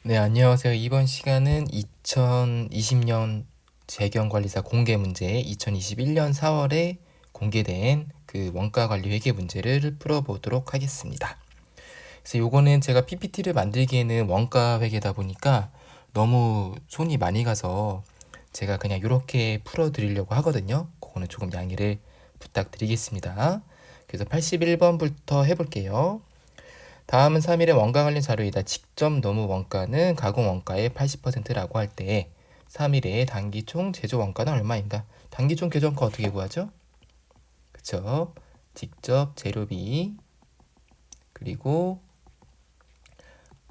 네, 안녕하세요. 이번 시간은 2020년 재경관리사 공개 문제, 2021년 4월에 공개된 그 원가 관리 회계 문제를 풀어보도록 하겠습니다. 그래서 요거는 제가 PPT를 만들기에는 원가 회계다 보니까 너무 손이 많이 가서 제가 그냥 이렇게 풀어드리려고 하거든요. 그거는 조금 양해를 부탁드리겠습니다. 그래서 81번부터 해볼게요. 다음은 3일의 원가 관련 자료이다. 직접 너무 원가는 가공 원가의 80%라고 할 때 3일의 단기총 제조 원가는 얼마인가? 단기총 제조 원가 어떻게 구하죠? 그쵸? 직접 재료비 그리고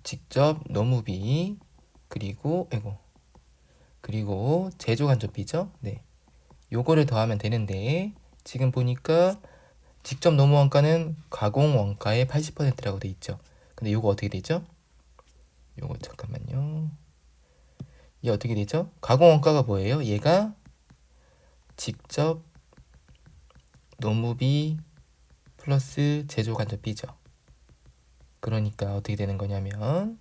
직접 노무비 그리고 제조 간접비죠? 네. 요거를 더하면 되는데 지금 보니까 직접 노무 원가는 가공 원가의 80%라고 돼 있죠. 근데 요거 어떻게 되죠? 요거 잠깐만요. 이게 어떻게 되죠? 가공 원가가 뭐예요? 얘가 직접 노무비 플러스 제조 간접비죠. 그러니까 어떻게 되는 거냐면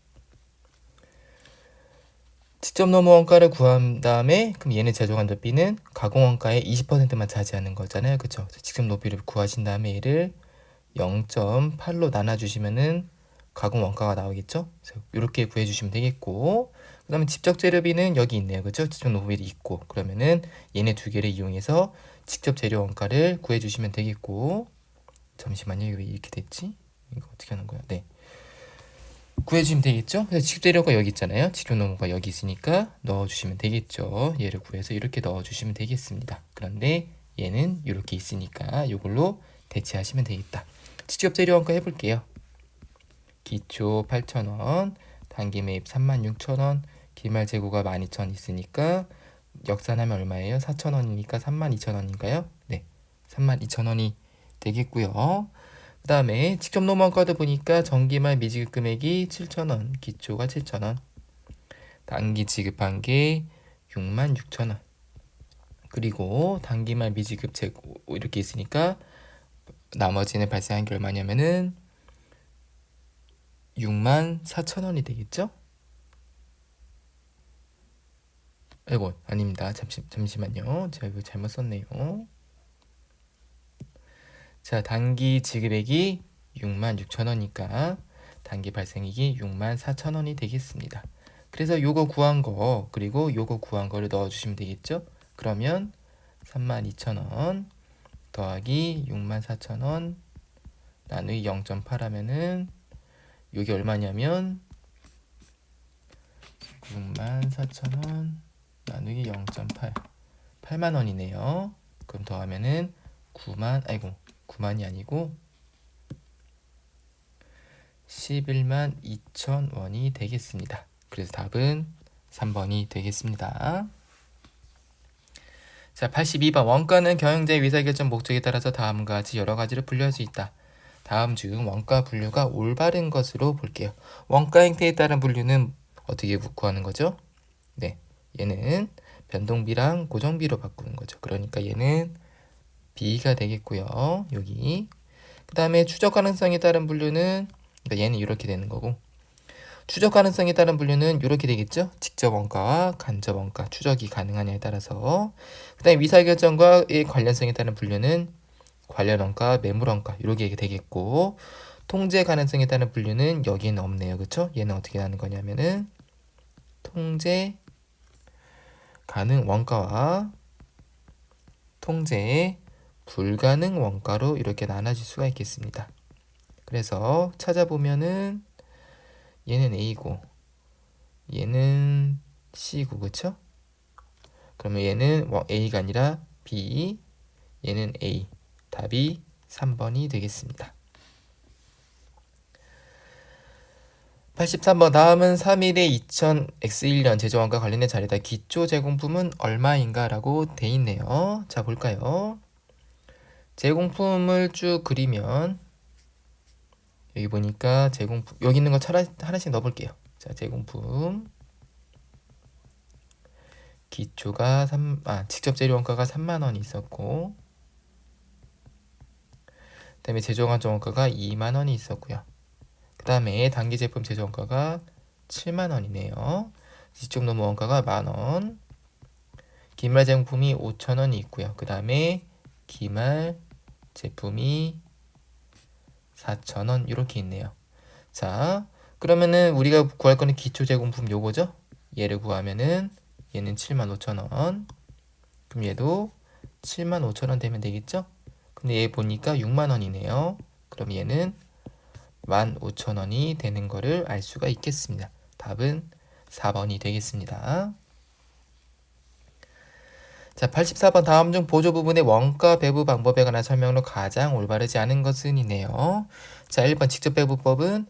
직접 노무 원가를 구한 다음에 그럼 얘는 제조 간접비는 가공 원가의 20%만 차지하는 거잖아요. 그쵸? 직접 노비를 구하신 다음에 얘를 0.8로 나눠주시면은 가공 원가가 나오겠죠? 그래서 이렇게 구해주시면 되겠고 그 다음에 직접 재료비는 여기 있네요. 그죠? 직접 노비도 있고 그러면은 얘네 두 개를 이용해서 직접 재료 원가를 구해주시면 되겠고 잠시만요. 이거 왜 이렇게 됐지? 이거 어떻게 하는 거야? 네. 구해주시면 되겠죠? 그래서 직접 재료가 여기 있잖아요. 직접 노무가 여기 있으니까 넣어주시면 되겠죠. 얘를 구해서 이렇게 넣어주시면 되겠습니다. 그런데 얘는 이렇게 있으니까 이걸로 대체하시면 되겠다. 직접 재료 원가 해볼게요. 기초 8,000원, 단기 매입 36,000원, 기말 재고가 12,000원 있으니까 역산하면 얼마예요? 4,000원이니까 32,000원인가요? 네, 32,000원이 되겠고요. 그 다음에 직접 노무원 카드 보니까 정기말 미지급 금액이 7,000원, 기초가 7,000원, 단기 지급한 게 66,000원. 그리고 단기말 미지급 재고 이렇게 있으니까 나머지는 발생한 게 얼마냐면은 64,000원이 되겠죠? 아이고, 아닙니다. 잠시만요. 제가 이거 잘못 썼네요. 자, 단기 지급액이 66,000원이니까 단기 발생액이 64,000원이 되겠습니다. 그래서 요거 구한 거 그리고 요거 구한 거를 넣어주시면 되겠죠? 그러면 32,000원 더하기 64,000원 나누기 0.8 하면은 요게 얼마냐면 64,000원 나누기 0.8 8만원이네요. 그럼 더하면은 9만이 아니고 11만 2천 원이 되겠습니다. 그래서 답은 3번이 되겠습니다. 자, 82번 원가는 경영자의 의사결정 목적에 따라서 다음과 같이 여러 가지로 분류할 수 있다. 다음 중 원가 분류가 올바른 것으로 볼게요. 원가 행태에 따른 분류는 어떻게 구하는 거죠? 네, 얘는 변동비랑 고정비로 바꾸는 거죠. 그러니까 얘는 B가 되겠고요. 여기 그 다음에 추적 가능성에 따른 분류는 그러니까 얘는 이렇게 되는 거고 추적 가능성에 따른 분류는 이렇게 되겠죠. 직접 원가와 간접 원가 추적이 가능하냐에 따라서 그 다음에 의사결정과의 관련성에 따른 분류는 관련 원가, 매물 원가 이렇게 되겠고 통제 가능성에 따른 분류는 여기에는 없네요. 그쵸? 얘는 어떻게 하는 거냐면은 통제 가능 원가와 통제 불가능 원가로 이렇게 나눠질 수가 있겠습니다. 그래서 찾아보면은 얘는 A고 얘는 C고 그쵸? 그러면 얘는 A가 아니라 B 얘는 A 답이 3번이 되겠습니다. 83번 다음은 3일의 2000X1년 제조원과 관련된 자료다. 기초 제공품은 얼마인가 라고 돼 있네요. 자 볼까요? 제공품을 쭉 그리면 여기 보니까 제공품 여기 있는 거 하나씩 넣어볼게요. 자 제공품 기초가 직접 재료 원가가 3만원이 있었고 그 다음에 제조 간접 원가가 2만원이 있었고요. 그 다음에 단기 제품 제조 원가가 7만 원이네요. 직접 노무 원가가 만원. 기말 제품이 5,000원이 있고요. 그 다음에 기말 제품이 4,000원 이렇게 있네요. 자, 그러면은 우리가 구할 거는 기초 제공품 요거죠? 얘를 구하면은 얘는 75,000원. 그럼 얘도 75,000원 되면 되겠죠? 근데 얘 보니까 6만 원이네요. 그럼 얘는 15,000원이 되는 거를 알 수가 있겠습니다. 답은 4번이 되겠습니다. 자, 84번 다음 중 보조 부분의 원가 배부 방법에 관한 설명으로 가장 올바르지 않은 것은 이네요. 자, 1번 직접 배부법은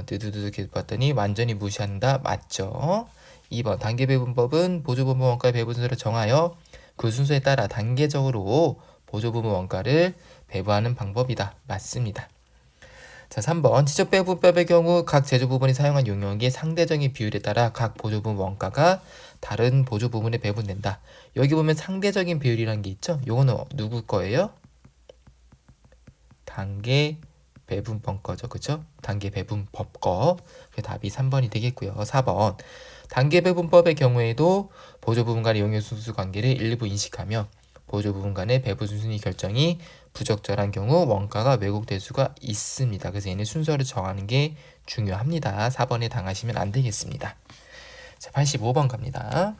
두두두두 이렇게 봤더니 완전히 무시한다. 맞죠? 2번 단계 배분법은 보조 부분 원가의 배분 순서를 정하여 그 순서에 따라 단계적으로 보조 부분 원가를 배부하는 방법이다. 맞습니다. 자, 3번 지적 배분법의 경우 각 제조 부분이 사용한 용역의 상대적인 비율에 따라 각 보조 부분 원가가 다른 보조 부분에 배분된다. 여기 보면 상대적인 비율이라는 게 있죠? 요거는 누구 거예요? 단계 배분법 거죠. 그죠? 단계 배분법 거. 그 답이 3번이 되겠고요. 4번 단계 배분법의 경우에도 보조 부분 간의 용역 순수 관계를 일부 인식하며 보조 부분 간의 배분 순위 결정이 부적절한 경우 원가가 왜곡될 수가 있습니다. 그래서 얘는 순서를 정하는 게 중요합니다. 4번에 당하시면 안 되겠습니다. 자, 85번 갑니다.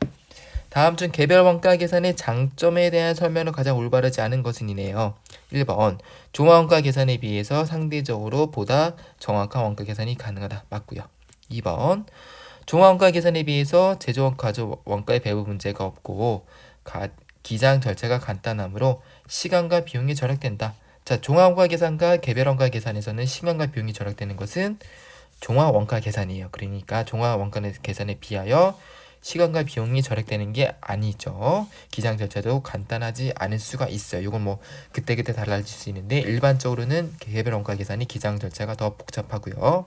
다음 중 개별 원가 계산의 장점에 대한 설명을 가장 올바르지 않은 것은 이네요. 1번 종합 원가 계산에 비해서 상대적으로 보다 정확한 원가 계산이 가능하다. 맞고요. 2번 종합 원가 계산에 비해서 제조 가조 원가의 배분 문제가 없고 기장 절차가 간단하므로 시간과 비용이 절약된다. 자, 종합 원가 계산과 개별 원가 계산에서는 시간과 비용이 절약되는 것은 종합 원가 계산이에요. 그러니까 종합 원가 계산에 비하여 시간과 비용이 절약되는 게 아니죠. 기장 절차도 간단하지 않을 수가 있어요. 이건 뭐 그때그때 달라질 수 있는데 일반적으로는 개별 원가 계산이 기장 절차가 더 복잡하고요.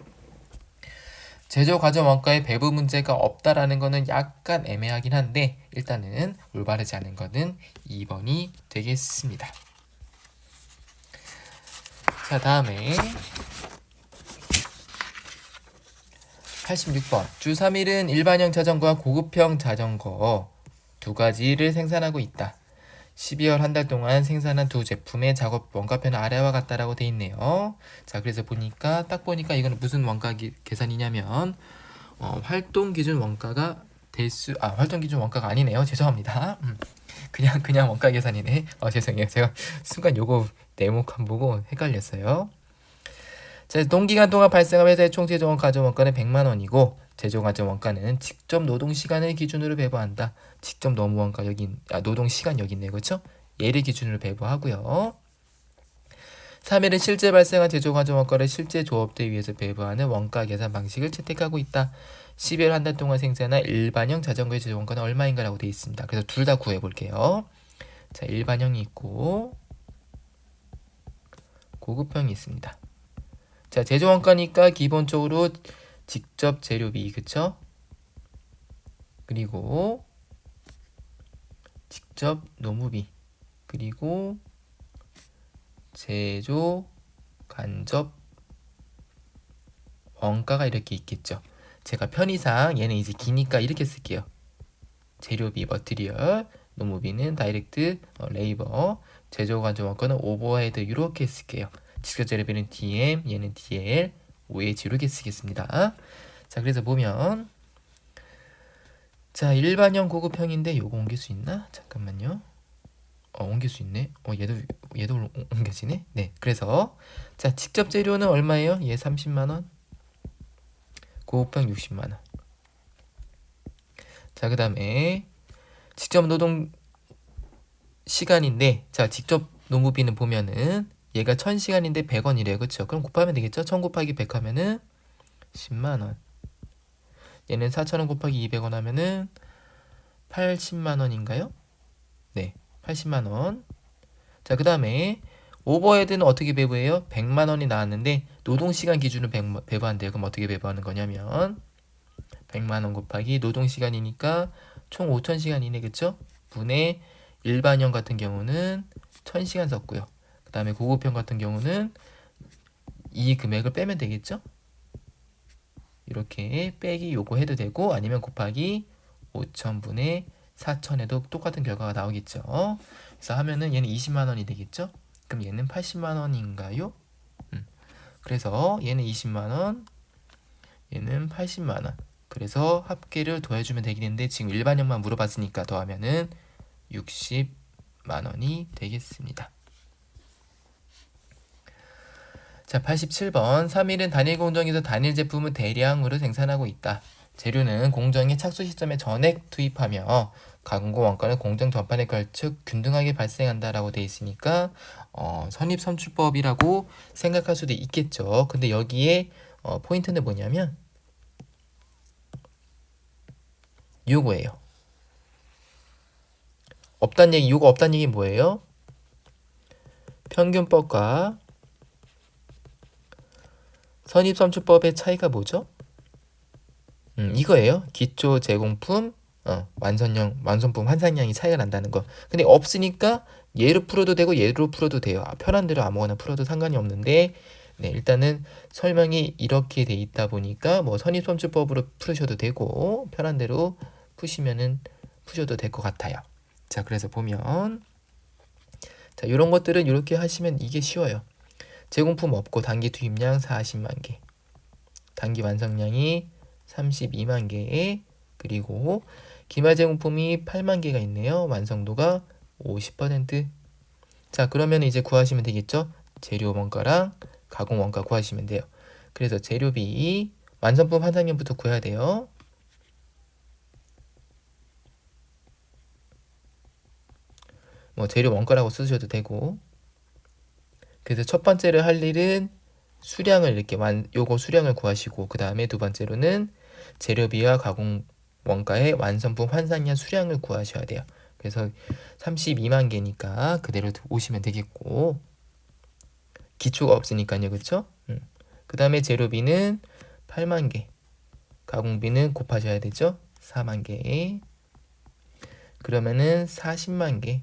제조 과정 원가에 배분 문제가 없다라는 거는 약간 애매하긴 한데 일단은 올바르지 않은 거는 2번이 되겠습니다. 자, 다음에 86번 주 3일은 일반형 자전거와 고급형 자전거 두 가지를 생산하고 있다. 12월 한 달 동안 생산한 두 제품의 작업 원가표는 아래와 같다라고 돼 있네요. 자, 그래서 딱 보니까 이거는 무슨 원가 계산이냐면 활동 기준 원가가 활동 기준 원가가 아니네요. 죄송합니다. 그냥 원가 계산이네. 죄송해요. 제가 순간 요거 네모칸 보고 헷갈렸어요. 자, 동기간 동안 발생한 회사의 총 제조 가전 원가는 100만 원이고 제조 가전 원가는 직접 노동 시간을 기준으로 배부한다. 직접 노무 원가 노동 시간 여기 있네요. 그렇죠? 얘를 기준으로 배부하고요. 3일은 실제 발생한 제조 가전 원가를 실제 조업대에 의해서 배부하는 원가 계산 방식을 채택하고 있다. 12월 한 달 동안 생산한 일반형 자전거의 제조 원가는 얼마인가라고 되어 있습니다. 그래서 둘 다 구해 볼게요. 자, 일반형이 있고 고급형이 있습니다. 자, 제조 원가니까 기본적으로 직접 재료비, 그쵸? 그리고 직접 노무비, 그리고 제조 간접 원가가 이렇게 있겠죠. 제가 편의상 얘는 이제 기니까 이렇게 쓸게요. 재료비, 머티리얼, 노무비는 다이렉트, 레이버, 제조 간접 원가는 오버헤드 이렇게 쓸게요. 직접 재료비는 DM, 얘는 DL, OH 이렇게 쓰겠습니다. 자, 그래서 보면 자, 일반형 고급형인데 요거 옮길 수 있나? 잠깐만요. 옮길 수 있네. 얘도 옮겨지네. 네, 그래서 자, 직접 재료는 얼마예요? 얘 30만 원. 고급형 60만 원. 자, 그 다음에 직접 노동 시간인데 자, 직접 노무비는 보면은 얘가 1000시간인데 100원이래요. 그쵸? 그럼 곱하면 되겠죠? 1000 곱하기 100 하면은 10만원. 얘는 4000원 곱하기 200원 하면은 80만원인가요? 네, 80만원. 자, 그 다음에 오버헤드는 어떻게 배부해요? 100만원이 나왔는데 노동시간 기준으로 배부한대요. 그럼 어떻게 배부하는 거냐면 100만원 곱하기 노동시간이니까 총 5000시간이네. 그쵸? 분의 일반형 같은 경우는 1000시간 썼고요. 그 다음에 고급형 같은 경우는 이 금액을 빼면 되겠죠? 이렇게 빼기 요거 해도 되고 아니면 곱하기 5천분의 4천에도 똑같은 결과가 나오겠죠. 그래서 하면은 얘는 20만 원이 되겠죠. 그럼 얘는 80만 원인가요? 그래서 얘는 20만 원, 얘는 80만 원. 그래서 합계를 더해주면 되겠는데 지금 일반형만 물어봤으니까 더하면은 60만 원이 되겠습니다. 자, 87번. 3일은 단일 공정에서 단일 제품을 대량으로 생산하고 있다. 재료는 공정의 착수 시점에 전액 투입하며 가공고 원가는 공정 전반에 걸쳐 균등하게 발생한다라고 되어 있으니까 선입선출법이라고 생각할 수도 있겠죠. 근데 여기에 포인트는 뭐냐면 요거예요. 없단 얘기, 요거 없단 얘기 뭐예요? 평균법과 선입선출법의 차이가 뭐죠? 이거예요. 기초 제공품, 완성품 환산량이 차이가 난다는 거. 근데 없으니까 얘로 풀어도 되고 얘로 풀어도 돼요. 편한 대로 아무거나 풀어도 상관이 없는데 네, 일단은 설명이 이렇게 돼 있다 보니까 뭐 선입선출법으로 풀으셔도 되고 편한 대로 푸셔도 될 것 같아요. 자, 그래서 보면 자, 이런 것들은 이렇게 하시면 이게 쉬워요. 제공품 없고 단기 투입량 40만 개, 단기 완성량이 32만 개에 그리고 기말 제공품이 8만 개가 있네요. 완성도가 50%. 자, 그러면 이제 구하시면 되겠죠? 재료 원가랑 가공 원가 구하시면 돼요. 그래서 재료비, 완성품 환산량부터 구해야 돼요. 뭐 재료 원가라고 쓰셔도 되고. 그래서 첫 번째로 할 일은 수량을 이렇게 요거 수량을 구하시고 그 다음에 두 번째로는 재료비와 가공 원가의 완성품 환산량 수량을 구하셔야 돼요. 그래서 32만 개니까 그대로 오시면 되겠고 기초가 없으니까요. 그쵸? 그 다음에 재료비는 8만 개, 가공비는 곱하셔야 되죠. 4만 개, 그러면은 40만 개,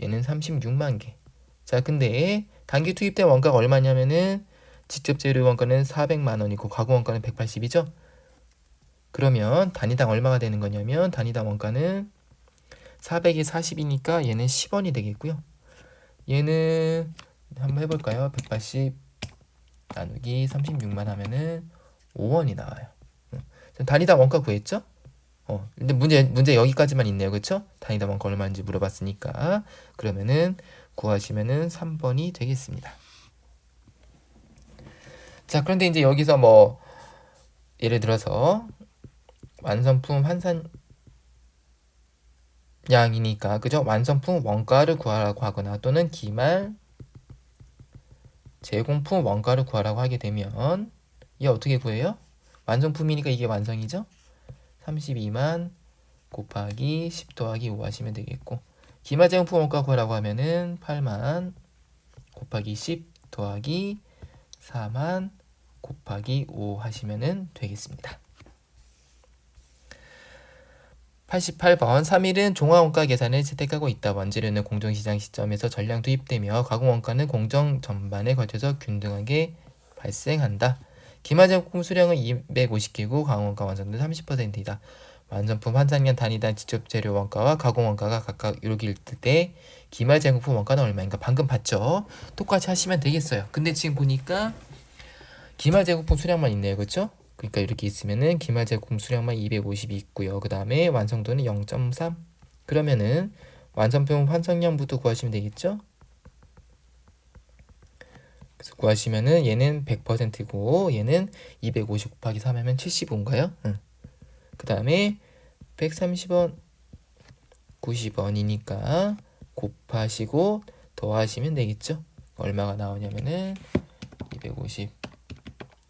얘는 36만 개. 자, 근데 단기 투입된 원가가 얼마냐면은 직접 재료 원가는 400만 원이고 가공 원가는 180이죠. 그러면 단위당 얼마가 되는 거냐면 단위당 원가는 400이 40이니까 얘는 10원이 되겠고요. 얘는 한번 해볼까요? 180 나누기 36만 하면은 5원이 나와요. 단위당 원가 구했죠? 근데 문제 여기까지만 있네요. 그쵸? 단위당 원가 얼마인지 물어봤으니까. 그러면은 구하시면은 3번이 되겠습니다. 자, 그런데 이제 여기서 뭐 예를 들어서 완성품 환산량이니까 그죠? 완성품 원가를 구하라고 하거나 또는 기말 제공품 원가를 구하라고 하게 되면 이게 어떻게 구해요? 완성품이니까 이게 완성이죠? 32만 곱하기 10 더하기 5 하시면 되겠고 기말 제공품 원가 구하라고 하면은 8만 곱하기 10 더하기 4만 곱하기 5 하시면 되겠습니다. 88번 3일은 종합원가 계산을 채택하고 있다. 원재료는 공정시장 시점에서 전량 투입되며 가공원가는 공정 전반에 걸쳐서 균등하게 발생한다. 기말제품 수량은 250개고 가공원가 완성도 30%이다. 완성품 환산량 단위당 직접 재료 원가와 가공 원가가 각각 이렇게 있을 때 기말 제공품 원가는 얼마인가 방금 봤죠? 똑같이 하시면 되겠어요. 근데 지금 보니까 기말 제공품 수량만 있네요. 그렇죠? 그러니까 이렇게 있으면은 기말 제공품 수량만 250이 있고요. 그 다음에 완성도는 0.3. 그러면은 완성품 환성량부터 구하시면 되겠죠? 그래서 구하시면은 얘는 100%고 얘는 250 곱하기 3 하면 75인가요? 그 다음에 130원 90원이니까 곱하시고 더하시면 되겠죠. 얼마가 나오냐면은 250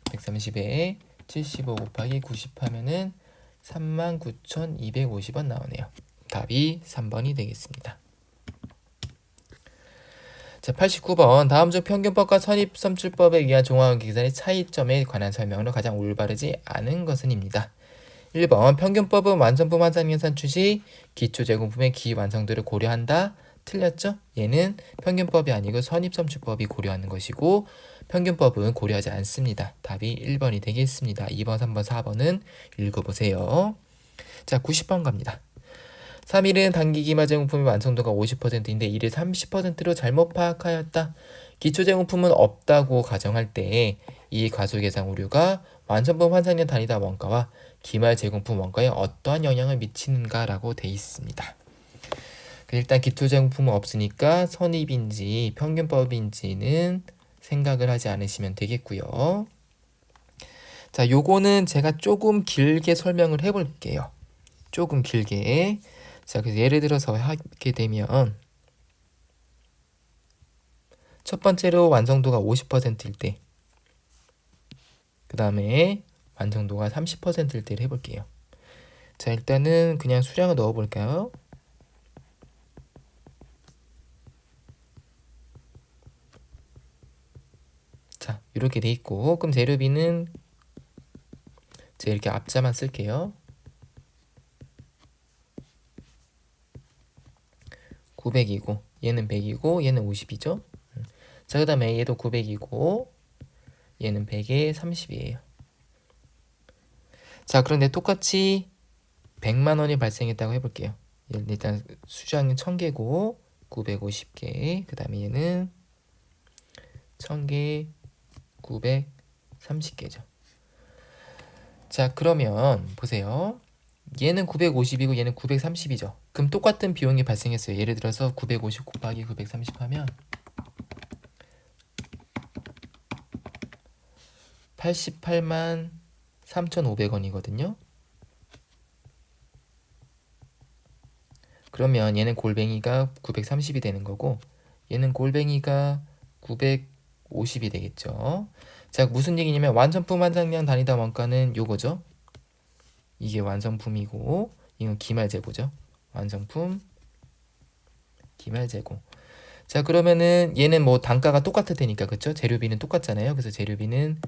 130에 75 곱하기 90 하면은 39,250원 나오네요. 답이 3번이 되겠습니다. 자, 89번 다음 중 평균법과 선입선출법에 의한 종합계산의 차이점에 관한 설명으로 가장 올바르지 않은 것은입니다. 1번 평균법은 완성품 환산계산 추시 기초제공품의 기완성도를 고려한다. 틀렸죠? 얘는 평균법이 아니고 선입선출법이 고려하는 것이고 평균법은 고려하지 않습니다. 답이 1번이 되겠습니다. 2번, 3번, 4번은 읽어보세요. 자, 90번 갑니다. 3일은 단기 기말제공품의 완성도가 50%인데 이를 30%로 잘못 파악하였다. 기초제공품은 없다고 가정할 때 이 과소계산 오류가 완성품 환산량 단위다 원가와 기말제공품 원가에 어떠한 영향을 미치는가라고 돼 있습니다. 일단 기초제공품은 없으니까 선입인지 평균법인지는 생각을 하지 않으시면 되겠고요. 자, 요거는 제가 조금 길게 설명을 해볼게요. 조금 길게. 자, 그래서 예를 들어서 하게 되면 첫 번째로 완성도가 50%일 때, 그 다음에 완성도가 30%일 때를 해볼게요. 자, 일단은 그냥 수량을 넣어볼까요? 자, 이렇게 돼 있고, 그럼 재료비는 제가 이렇게 앞자만 쓸게요. 900이고 얘는 100이고 얘는 50이죠. 자, 그 다음에 얘도 900이고 얘는 100에 30이에요. 자, 그런데 똑같이 100만 원이 발생했다고 해볼게요. 일단 수량은 1000개고 950개, 그 다음에 얘는 1000개 930개죠. 자, 그러면 보세요. 얘는 950이고 얘는 930이죠. 그럼 똑같은 비용이 발생했어요. 예를 들어서 950 곱하기 930 하면 88만 3,500원이거든요. 그러면 얘는 골뱅이가 930이 되는 거고 얘는 골뱅이가 950이 되겠죠. 자, 무슨 얘기냐면 완성품 환산량 단위다 원가는 요거죠. 이게 완성품이고 이건 기말재고죠. 완성품 기말재고. 자, 그러면은 얘는 뭐 단가가 똑같을 테니까, 그쵸? 재료비는 똑같잖아요. 그래서 재료비는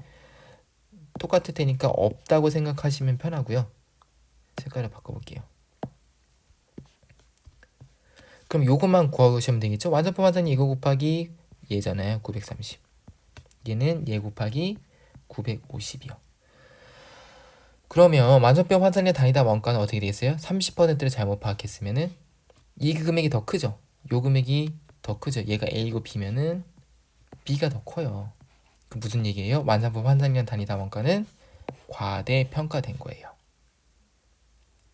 똑같을 테니까 없다고 생각하시면 편하고요. 색깔을 바꿔볼게요. 그럼 요것만 구하시면 되겠죠? 완성품 환산이 이거 곱하기 얘잖아요. 930. 얘는 얘 곱하기 950이요. 그러면 완성품 환산량 단위다 원가는 어떻게 되겠어요? 30%를 잘못 파악했으면은 이 금액이 더 크죠? 요 금액이 더 크죠? 얘가 A고 B면은 B가 더 커요. 그 무슨 얘기예요? 완성품 환산량 단위다 원가는 과대평가된 거예요.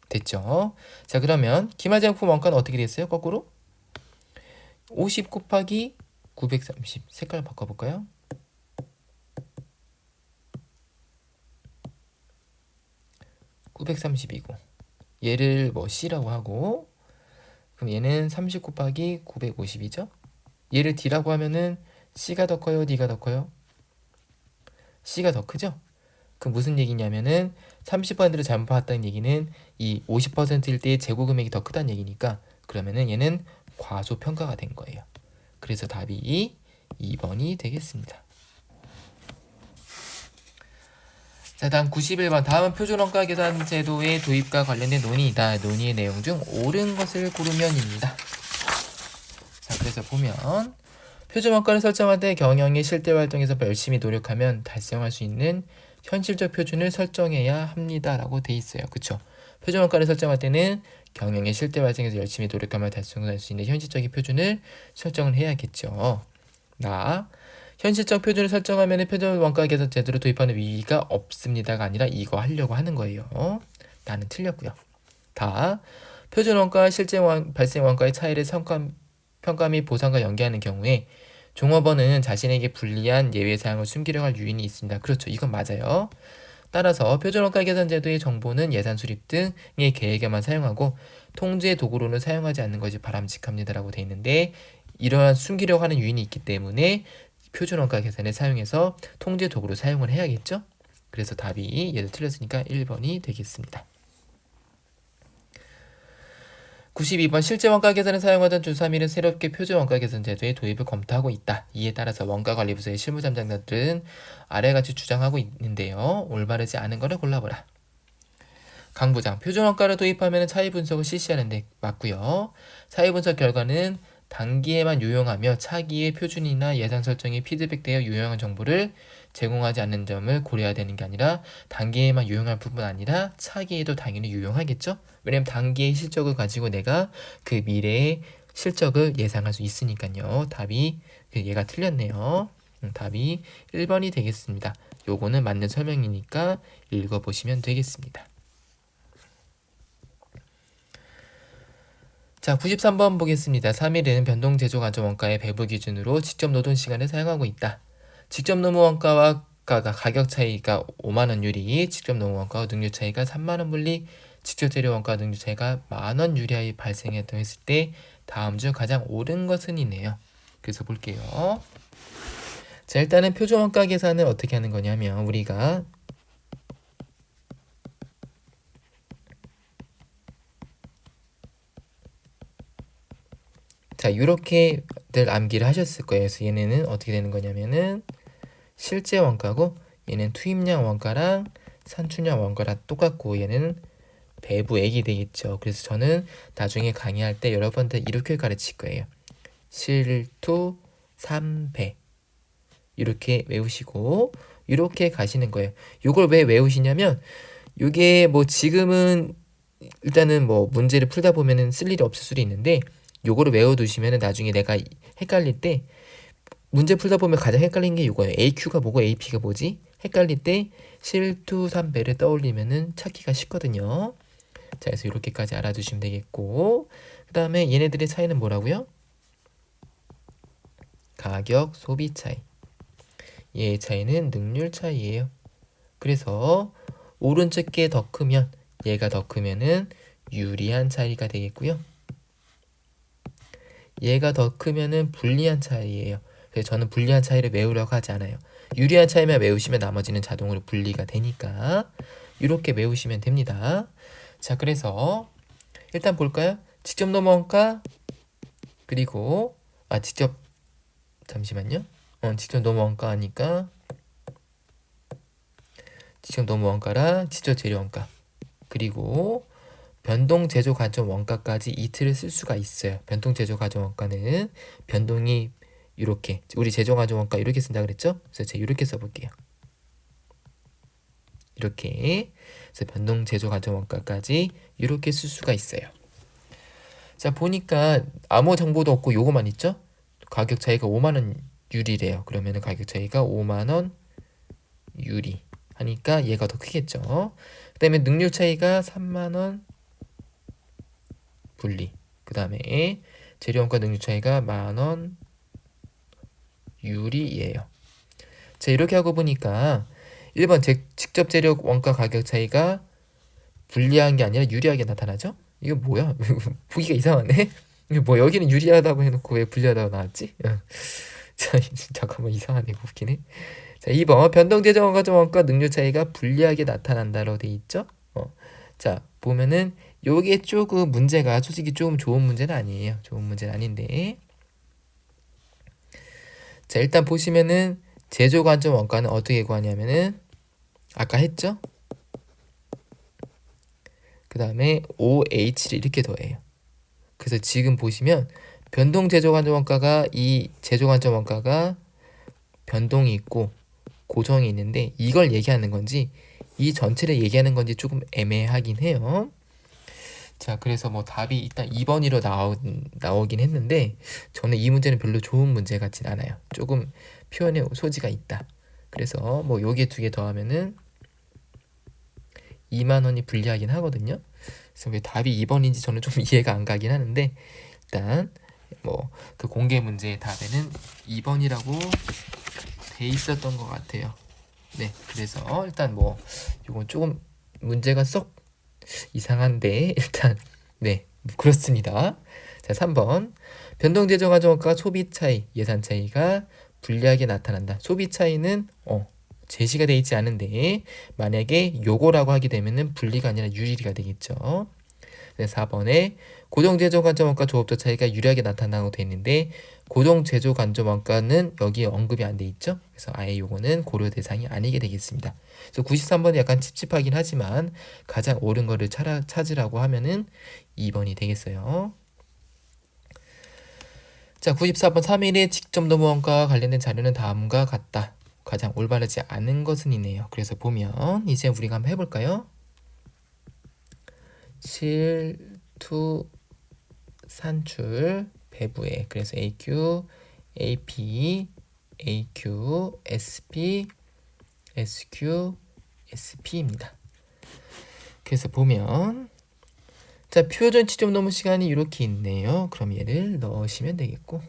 됐죠? 자, 그러면 기말제품 원가는 어떻게 됐어요? 거꾸로 50 곱하기 930. 색깔 바꿔볼까요? (930이고) 얘를 뭐 C라고 하고, 그럼 얘는 30 곱하기 950이죠? 얘를 D라고 하면은 C가 더 커요? D가 더 커요? C가 더 크죠? 그 무슨 얘기냐면은 30%를 잘못 봤다는 얘기는 이 50%일 때의 재고 금액이 더 크다는 얘기니까, 그러면은 얘는 과소평가가 된 거예요. 그래서 답이 2번이 되겠습니다. 자, 다음 91번. 다음은 표준원가 계산 제도의 도입과 관련된 논의이다. 논의의 내용 중 옳은 것을 고르면입니다. 자, 그래서 보면 표준원가를 설정할 때 경영의 실대 활동에서 열심히 노력하면 달성할 수 있는 현실적 표준을 설정해야 합니다. 라고 돼 있어요. 그쵸? 표준원가를 설정할 때는 경영의 실대 활동에서 열심히 노력하면 달성할 수 있는 현실적인 표준을 설정을 해야겠죠. 현실적 표준을 설정하면 표준원가 계산 제도를 도입하는 위기가 없습니다가 아니라 이거 하려고 하는 거예요. 나는 틀렸고요. 표준원가와 실제 발생 원가의 차이를 평가 및 보상과 연계하는 경우에 종업원은 자신에게 불리한 예외 사항을 숨기려고 할 유인이 있습니다. 그렇죠. 이건 맞아요. 따라서 표준원가 계산 제도의 정보는 예산 수립 등의 계획에만 사용하고 통제 도구로는 사용하지 않는 것이 바람직합니다라고 돼 있는데, 이러한 숨기려고 하는 유인이 있기 때문에 표준원가 계산을 사용해서 통제 도구로 사용을 해야겠죠? 그래서 답이 얘도 틀렸으니까 1번이 되겠습니다. 92번. 실제 원가 계산을 사용하던 주3일은 새롭게 표준원가 계산 제도의 도입을 검토하고 있다. 이에 따라서 원가관리부서의 실무담당자들은 아래같이 주장하고 있는데요. 올바르지 않은 것을 골라보라. 강부장. 표준원가를 도입하면 차이 분석을 실시하는데 맞고요. 차이 분석 결과는 단기에만 유용하며 차기의 표준이나 예산 설정에 피드백되어 유용한 정보를 제공하지 않는 점을 고려해야 되는 게 아니라 단기에만 유용할 뿐만 아니라 차기에도 당연히 유용하겠죠? 왜냐면 단기의 실적을 가지고 내가 그 미래의 실적을 예상할 수 있으니까요. 답이 얘가 틀렸네요. 답이 1번이 되겠습니다. 요거는 맞는 설명이니까 읽어보시면 되겠습니다. 자, 93번 보겠습니다. 3일은 변동 제조 가점 원가의 배분 기준으로 직접 노동 시간을 사용하고 있다. 직접 노무 원가와 가격 차이가 5만 원 유리, 직접 노무 원가와 능률 차이가 3만 원 분리, 직접 재료 원가와 능률 차이가 만원 유리하게 발생했다고 했을 때 다음 중 가장 옳은 것은 이네요. 그래서 볼게요. 자, 일단은 표준 원가 계산을 어떻게 하는 거냐면 우리가 자, 이렇게들 암기를 하셨을 거예요. 그래서 얘네는 어떻게 되는 거냐면은 실제 원가고 얘는 투입량 원가랑 산출량 원가랑 똑같고 얘는 배부액이 되겠죠. 그래서 저는 나중에 강의할 때 여러분들 이렇게 가르칠 거예요. 실투 3배 이렇게 외우시고 이렇게 가시는 거예요. 이걸 왜 외우시냐면 이게 뭐 지금은 일단은 뭐 문제를 풀다 보면은 쓸 일이 없을 수도 있는데 요거를 외워두시면은 나중에 내가 헷갈릴 때 문제 풀다 보면 가장 헷갈리는 게 이거예요. AQ가 뭐고 AP가 뭐지? 헷갈릴 때 실투 3배를 떠올리면은 찾기가 쉽거든요. 자, 그래서 이렇게까지 알아두시면 되겠고 그 다음에 얘네들의 차이는 뭐라고요? 가격, 소비 차이. 얘의 차이는 능률 차이예요. 그래서 오른쪽 게 더 크면 얘가 더 크면은 유리한 차이가 되겠고요. 얘가 더 크면은 불리한 차이예요. 그래서 저는 불리한 차이를 외우려고 하지 않아요. 유리한 차이만 외우시면 나머지는 자동으로 분리가 되니까 이렇게 외우시면 됩니다. 자, 그래서 일단 볼까요? 직접 노무 원가 그리고 직접 잠시만요. 직접 노무 원가 하니까 직접 노무 원가랑 직접 재료 원가 그리고 변동 제조 가점 원가까지 이틀을 쓸 수가 있어요. 변동 제조 가점 원가는 변동이 이렇게 우리 제조 가점 원가 이렇게 쓴다 그랬죠? 그래서 제가 이렇게 써볼게요. 이렇게 그래서 변동 제조 가점 원가까지 이렇게 쓸 수가 있어요. 자, 보니까 아무 정보도 없고 요거만 있죠? 가격 차이가 5만 원 유리래요. 그러면은 가격 차이가 5만 원 유리 하니까 얘가 더 크겠죠. 그 다음에 능률 차이가 3만 원 분리. 그 다음에 재료원가 능률 차이가 10,000원 유리예요. 자, 이렇게 하고 보니까 1번 직접 재료 원가 가격 차이가 불리한 게 아니라 유리하게 나타나죠? 이거 뭐야? 보기가 이상하네? 이거 뭐 여기는 유리하다고 해놓고 왜 불리하다고 나왔지? 자, 잠깐만 이상하네 곱기네. 자, 2번 변동 재정 원가 원가 능률 차이가 불리하게 나타난다로 돼 있죠? 자, 보면은 요게 조금 문제가 솔직히 조금 좋은 문제는 아니에요. 좋은 문제는 아닌데. 자, 일단 보시면은 제조 관점 원가는 어떻게 구하냐면은 아까 했죠? 그 다음에 OH를 이렇게 더해요. 그래서 지금 보시면 변동 제조 관점 원가가 이 제조 관점 원가가 변동이 있고 고정이 있는데 이걸 얘기하는 건지 이 전체를 얘기하는 건지 조금 애매하긴 해요. 자, 그래서 뭐 답이 일단 2번으로 나오긴 했는데 저는 이 문제는 별로 좋은 문제 같진 않아요. 조금 표현의 소지가 있다. 그래서 뭐 여기 두 개 더하면은 2만 원이 불리하긴 하거든요. 그래서 왜 답이 2번인지 저는 좀 이해가 안 가긴 하는데 일단 뭐 그 공개 문제의 답에는 2번이라고 돼 있었던 것 같아요. 네, 그래서 일단 뭐 이건 조금 문제가 썩 이상한데 일단 네 그렇습니다. 자, 3번 변동 재정 가정원가 소비 차이 예산 차이가 불리하게 나타난다. 소비 차이는 제시가 되어 있지 않은데 만약에 요거라고 하게 되면은 분리가 아니라 유리가 되겠죠. 4번에 고정 제조 관점 원가 조업자 차이가 유리하게 나타나고 되어 있는데 고정 제조 관점 원가는 여기에 언급이 안 돼 있죠. 그래서 아예 요거는 고려 대상이 아니게 되겠습니다. 그래서 93번이 약간 찝찝하긴 하지만 가장 옳은 거를 찾으라고 하면은 2번이 되겠어요. 자, 94번 3일의 직접 노무원가와 관련된 자료는 다음과 같다. 가장 올바르지 않은 것은 이네요. 그래서 보면 이제 우리가 한번 해볼까요? 실투 산출 배부에 그래서 AQ, AP, AQ, SP, SQ, SP입니다. 그래서 보면 자, 표준 취점 노무 시간이 이렇게 있네요. 그럼 얘를 넣으시면 되겠고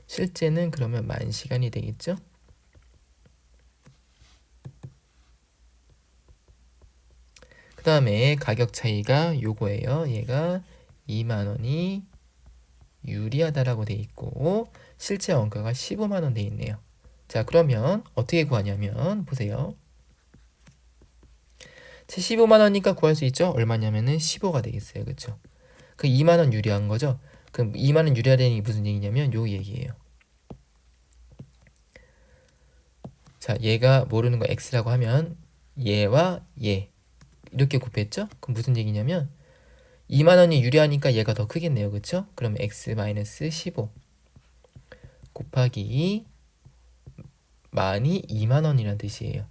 실제는 그러면 10,000시간이 되겠죠? 그 다음에 가격 차이가 요거예요. 얘가 20,000원이 유리하다라고 돼 있고 실제 원가가 150,000원 돼 있네요. 자, 그러면 어떻게 구하냐면 보세요. 150,000원이니까 구할 수 있죠? 얼마냐면은 15가 되겠어요. 그쵸? 그 20,000원 유리한 거죠? 그럼 20,000원 유리하다는 게 무슨 얘기냐면 요 얘기예요. 자, 얘가 모르는 거 x라고 하면 얘와 얘 이렇게 곱했죠? 그럼 무슨 얘기냐면 20,000원이 유리하니까 얘가 더 크겠네요. 그쵸? 그럼 x-15 곱하기 만이 20,000원이라는 뜻이에요.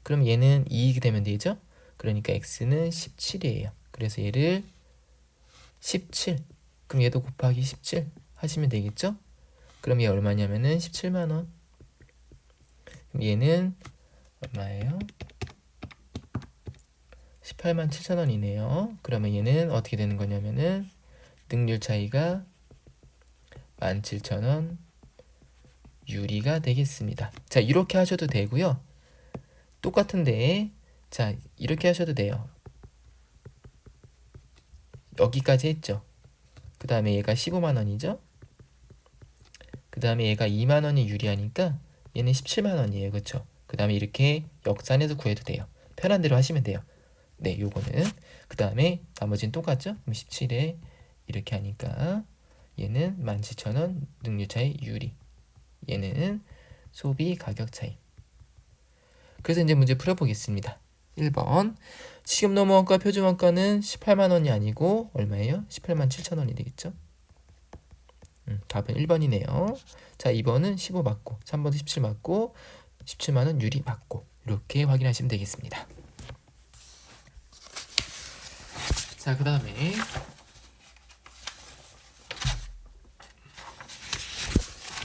그럼 얘는 이익이 되면 되죠? 그러니까 x는 17이에요. 그래서 얘를 17. 그럼 얘도 곱하기 17 하시면 되겠죠? 그럼 얘 얼마냐면은 170,000원. 그럼 얘는 얼마예요? 187,000원이네요. 그러면 얘는 어떻게 되는 거냐면은 능률 차이가 17,000원 유리가 되겠습니다. 자, 이렇게 하셔도 되고요. 똑같은데 자, 이렇게 하셔도 돼요. 여기까지 했죠. 그 다음에 얘가 150,000원이죠. 그 다음에 얘가 20,000원이 유리하니까 얘는 170,000원이에요. 그쵸? 그 다음에 이렇게 역산해서 구해도 돼요. 편한 대로 하시면 돼요. 네, 요거는. 그 다음에 나머지는 똑같죠? 그럼 17에 이렇게 하니까 얘는 17,000원 능률 차이 유리. 얘는 소비 가격 차이. 그래서 이제 문제 풀어보겠습니다. 1번 지금 노무원가 표준원가는 180,000원이 아니고 얼마예요? 187,000원이 되겠죠? 답은 1번이네요. 자, 2번은 15 맞고 3번은 17 맞고 17만원 유리 맞고 이렇게 확인하시면 되겠습니다. 자, 그 다음에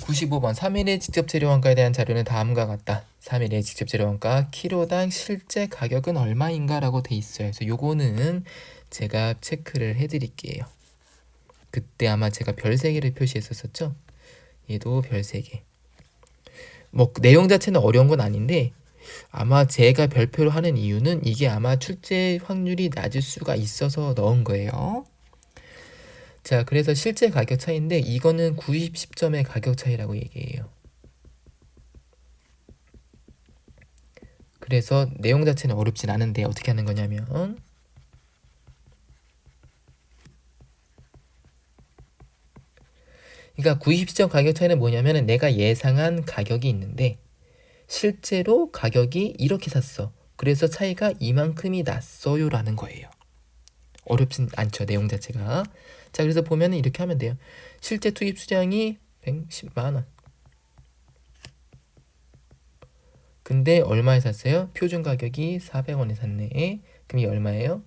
95번 3일의 직접 재료원가에 대한 자료는 다음과 같다. 3일의 직접 재료원가 키로당 실제 가격은 얼마인가 라고 돼 있어요. 그래서 요거는 제가 체크를 해드릴게요. 그때 아마 제가 별 3개를 표시했었죠. 얘도 별 3개. 뭐 내용 자체는 어려운 건 아닌데 아마 제가 별표로 하는 이유는 이게 아마 출제 확률이 낮을 수가 있어서 넣은 거예요. 자, 그래서 실제 가격 차이인데 이거는 90점의 가격 차이라고 얘기해요. 그래서 내용 자체는 어렵진 않은데 어떻게 하는 거냐면 그러니까 90점 가격 차이는 뭐냐면 내가 예상한 가격이 있는데 실제로 가격이 이렇게 샀어. 그래서 차이가 이만큼이 났어요 라는 거예요. 어렵진 않죠, 내용 자체가. 자, 그래서 보면은 이렇게 하면 돼요. 실제 투입 수량이 110만원. 근데 얼마에 샀어요? 표준 가격이 400원에 샀네. 그럼 이 얼마예요?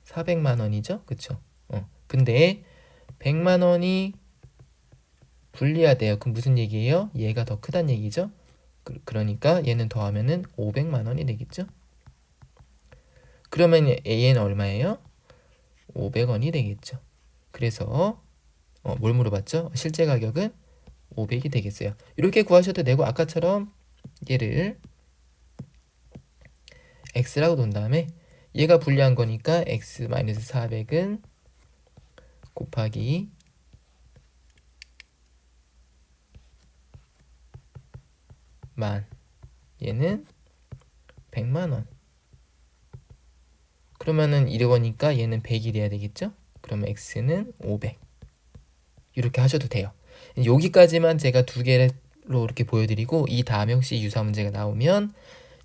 400만원이죠? 그쵸? 근데 100만원이 불리하대요. 그럼 무슨 얘기예요? 얘가 더 크다는 얘기죠? 그러니까 얘는 더하면은 500만원이 되겠죠? 그러면 얘는 얼마예요? 500원이 되겠죠. 그래서 뭘 물어봤죠? 실제 가격은 500이 되겠어요. 이렇게 구하셔도 되고 아까처럼 얘를 x라고 놓은 다음에 얘가 불리한 거니까 x-400은 곱하기 만, 얘는 100만원. 그러면은 이러니까 얘는 100이 돼야 되겠죠? 그러면 x는 500. 이렇게 하셔도 돼요. 여기까지만 제가 2개로 이렇게 보여드리고 이 다음에 혹시 유사 문제가 나오면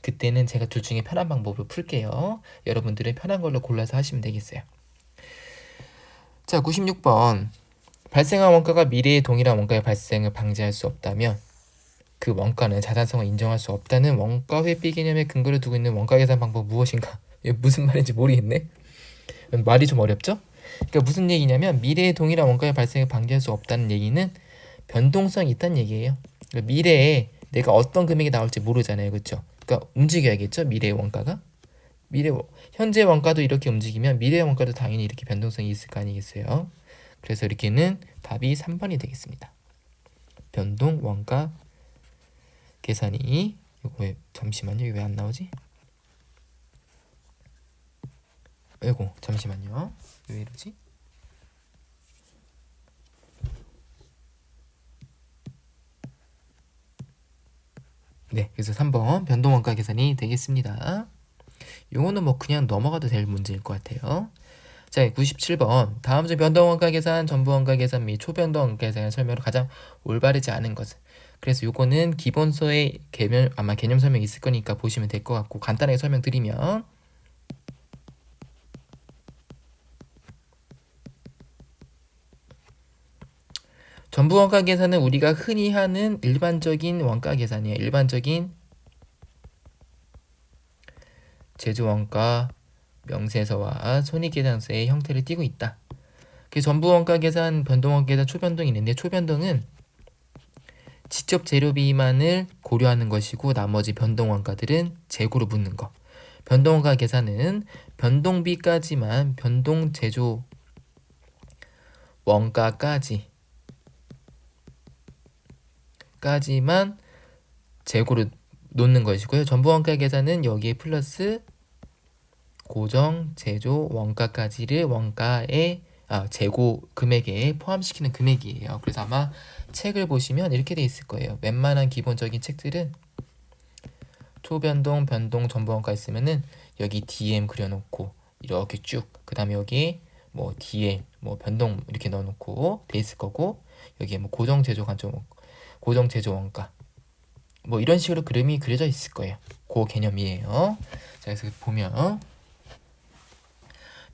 그때는 제가 둘 중에 편한 방법으로 풀게요. 여러분들은 편한 걸로 골라서 하시면 되겠어요. 자, 96번 발생한 원가가 미래의 동일한 원가의 발생을 방지할 수 없다면 그 원가는 자산성을 인정할 수 없다는 원가 회피 개념의 근거를 두고 있는 원가 계산 방법 무엇인가? 이게 무슨 말인지 모르겠네. 말이 좀 어렵죠? 그러니까 무슨 얘기냐면 미래의 동일한 원가의 발생을 방지할 수 없다는 얘기는 변동성이 있다는 얘기예요. 그러니까 미래에 내가 어떤 금액이 나올지 모르잖아요, 그렇죠? 그러니까 움직여야겠죠, 미래의 원가가. 현재 원가도 이렇게 움직이면 미래의 원가도 당연히 이렇게 변동성이 있을 거 아니겠어요? 그래서 이렇게는 답이 3번이 되겠습니다. 변동 원가 계산이 이거 왜 잠시만요, 이거 왜 안 나오지? 아이고 잠시만요, 왜 이러지? 네, 그래서 3번 변동 원가 계산이 되겠습니다. 요거는 뭐 그냥 넘어가도 될 문제일 것 같아요. 자, 97번. 다음 중 변동 원가 계산, 전부 원가 계산 및 초변동 원가 계산의 설명으로 가장 올바르지 않은 것은. 그래서 요거는 기본서에 아마 개념 설명이 있을 거니까 보시면 될 것 같고, 간단하게 설명드리면 전부 원가 계산은 우리가 흔히 하는 일반적인 원가 계산이에요. 일반적인 제조 원가 명세서와 손익계산서의 형태를 띠고 있다. 그 전부 원가 계산, 변동 원가 계산, 초변동이 있는데 초변동은 직접 재료비만을 고려하는 것이고 나머지 변동 원가들은 재고로 묻는 거. 변동 원가 계산은 변동비까지만 변동 제조 원가까지만 재고로 놓는 것이고요. 전부 원가 계산은 여기에 플러스 고정 제조 원가까지를 원가의 재고 금액에 포함시키는 금액이에요. 그래서 아마 책을 보시면 이렇게 돼 있을 거예요. 웬만한 기본적인 책들은 초변동, 변동, 전부 원가 있으면은 여기 DM 그려놓고 이렇게 쭉, 그 다음에 여기 뭐 DM, 뭐 변동 이렇게 넣어놓고 돼 있을 거고, 여기에 뭐 고정 제조 원가 뭐 이런 식으로 그림이 그려져 있을 거예요. 그 개념이에요. 자, 그래서 보면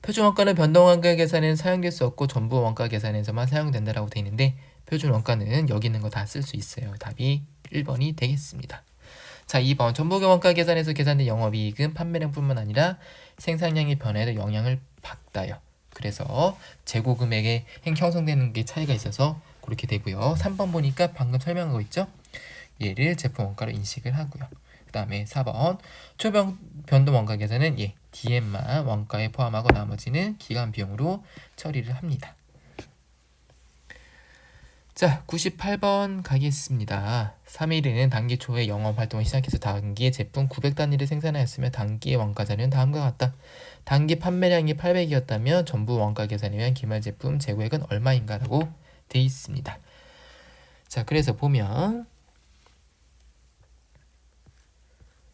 표준 원가는 변동 원가 계산에는 사용될 수 없고 전부 원가 계산에서만 사용된다라고 되어 있는데, 표준 원가는 여기 있는 거 다 쓸 수 있어요. 답이 1번이 되겠습니다. 자, 2번 전부 원가 계산에서 계산된 영업이익은 판매량뿐만 아니라 생산량의 변화에도 영향을 받아요. 그래서 재고 금액에 형성되는 게 차이가 있어서 그렇게 되고요. 3번 보니까 방금 설명한 거 있죠? 얘를 제품 원가로 인식을 하고요. 그 다음에 4번 초변동 원가 계산은 DM만 원가에 포함하고 나머지는 기간 비용으로 처리를 합니다. 자, 98번 가겠습니다. 3일은 단기 초에 영업활동을 시작해서 단기에 제품 900단위를 생산하였으며 단기의 원가자료는 다음과 같다. 단기 판매량이 800이었다면 전부 원가 계산에 의한 기말 제품 재고액은 얼마인가 라고 돼 있습니다. 자, 그래서 보면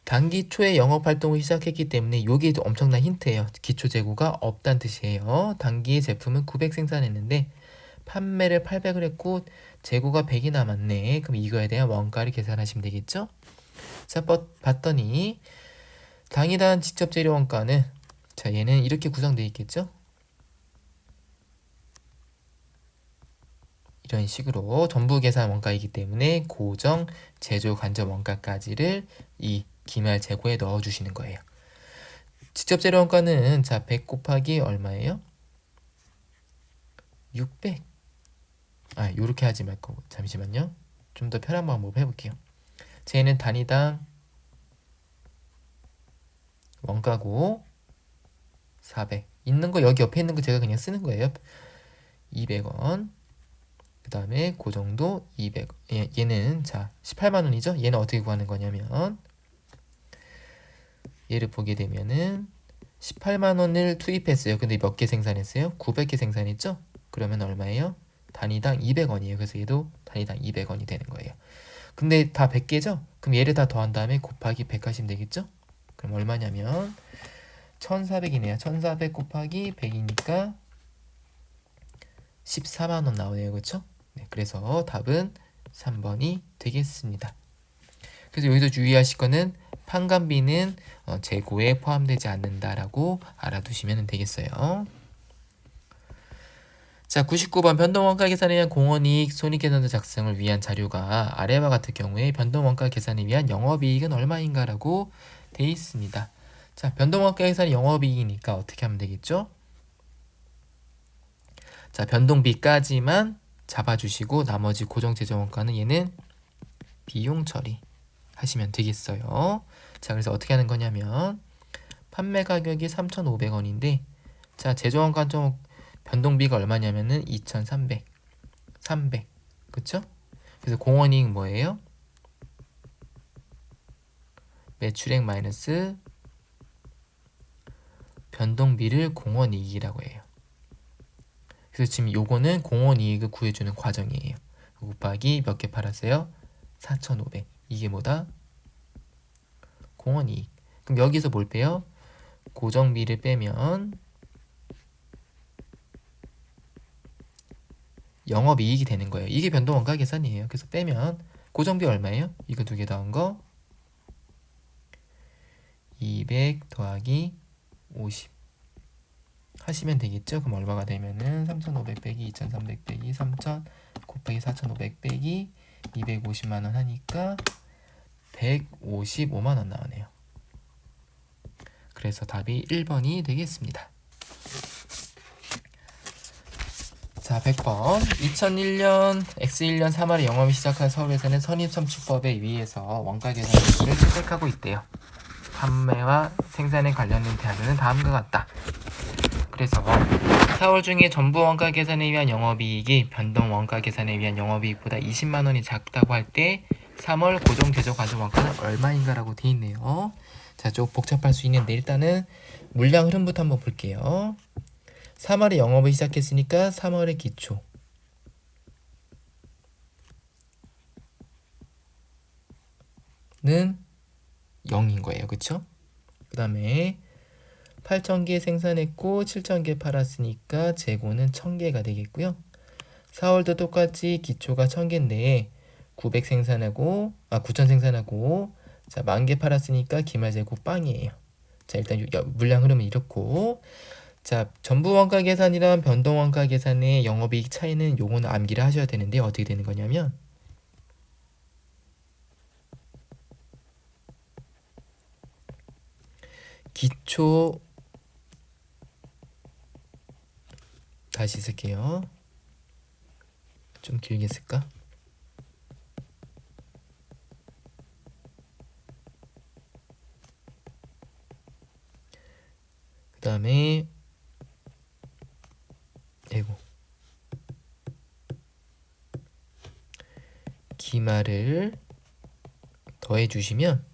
단기 초에 영업활동을 시작했기 때문에 이게 엄청난 힌트예요. 기초 재고가 없다는 뜻이에요. 단기에 제품은 900 생산했는데 판매를 800을 했고 재고가 100이 남았네. 그럼 이거에 대한 원가를 계산하시면 되겠죠? 자, 봤더니 당일한 직접 재료 원가는, 자, 얘는 이렇게 구성되어 있겠죠? 이런 식으로 전부 계산 원가이기 때문에 고정 제조 간접 원가까지를 이 기말 재고에 넣어 주시는 거예요. 직접 재료 원가는 자, 100 곱하기 얼마예요? 600. 요렇게 하지 말고 잠시만요. 좀 더 편한 방법 해볼게요. 쟤는 단위당 원가고 400. 있는 거 여기 옆에 있는 거 제가 그냥 쓰는 거예요. 200원. 그 다음에 고정도 200. 얘는 자 18만 원이죠. 얘는 어떻게 구하는 거냐면 얘를 보게 되면은 18만 원을 투입했어요. 근데 몇 개 생산했어요? 900개 생산했죠? 그러면 얼마예요? 단위당 200원이에요. 그래서 얘도 단위당 200원이 되는 거예요. 근데 다 100개죠? 그럼 얘를 다 더한 다음에 곱하기 100 하시면 되겠죠? 그럼 얼마냐면 1400이네요. 1400 곱하기 100이니까 14만 원 나오네요. 그렇죠? 네, 그래서 답은 3번이 되겠습니다. 그래서 여기서 주의하실 거는 판관비는 재고에 포함되지 않는다라고 알아두시면 되겠어요. 자, 99번 변동원가 계산에 의한 공원이익 손익계산서 작성을 위한 자료가 아래와 같을 경우에 변동원가 계산에 위한 영업이익은 얼마인가 라고 돼 있습니다. 자, 변동원가 계산이 영업이익이니까 어떻게 하면 되겠죠? 자, 변동비까지만 잡아주시고 나머지 고정재정원가는 얘는 비용 처리 하시면 되겠어요. 자, 그래서 어떻게 하는 거냐면 판매 가격이 3,500원인데 자, 재정원가 좀 변동비가 얼마냐면은 2,300, 300, 그쵸? 그래서 공원이익 뭐예요? 매출액 마이너스 변동비를 공원이익이라고 해요. 그래서 지금 요거는 공원이익을 구해주는 과정이에요. 곱하기 몇 개 팔았어요? 4,500. 이게 뭐다? 공원이익. 그럼 여기서 뭘 빼요? 고정비를 빼면 영업이익이 되는 거예요. 이게 변동원가 계산이에요. 그래서 빼면 고정비 얼마예요? 이거 두 개 더한 거 200 더하기 50 하시면 되겠죠? 그럼 얼마가 되면은 3,500 빼기 2,300 빼기 3,000 곱하기 4,500 빼기 250만원 하니까 155만원 나오네요. 그래서 답이 1번이 되겠습니다. 자, 100번. 2001년 X1년 3월에 영업이 시작한 서울에서는 선입선출법에 의해서 원가 계산기를 채택하고 있대요. 판매와 생산에 관련된 대안은 다음과 같다. 그래서 4월 중에 전부 원가 계산에 의한 영업이익이 변동 원가 계산에 의한 영업이익보다 20만원이 작다고 할 때 3월 고정 제조 과정 원가는 얼마인가라고 되어 있네요. 자, 좀 복잡할 수 있는데 일단은 물량 흐름부터 한번 볼게요. 3월에 영업을 시작했으니까 3월의 기초는 0인 거예요. 그쵸? 그 다음에 8,000개 생산했고 7,000개 팔았으니까 재고는 1,000개가 되겠고요. 4월도 똑같이 기초가 1,000개인데 900 생산하고 9,000 생산하고 자, 10,000개 팔았으니까 기말 재고 빵이에요. 자, 일단 물량 흐름은 이렇고 자, 전부 원가 계산이랑 변동 원가 계산의 영업이익 차이는 요거는 암기를 하셔야 되는데 어떻게 되는 거냐면 기초 다시 쓸게요. 좀 길게 쓸까? 그 다음에 기말을 더해 주시면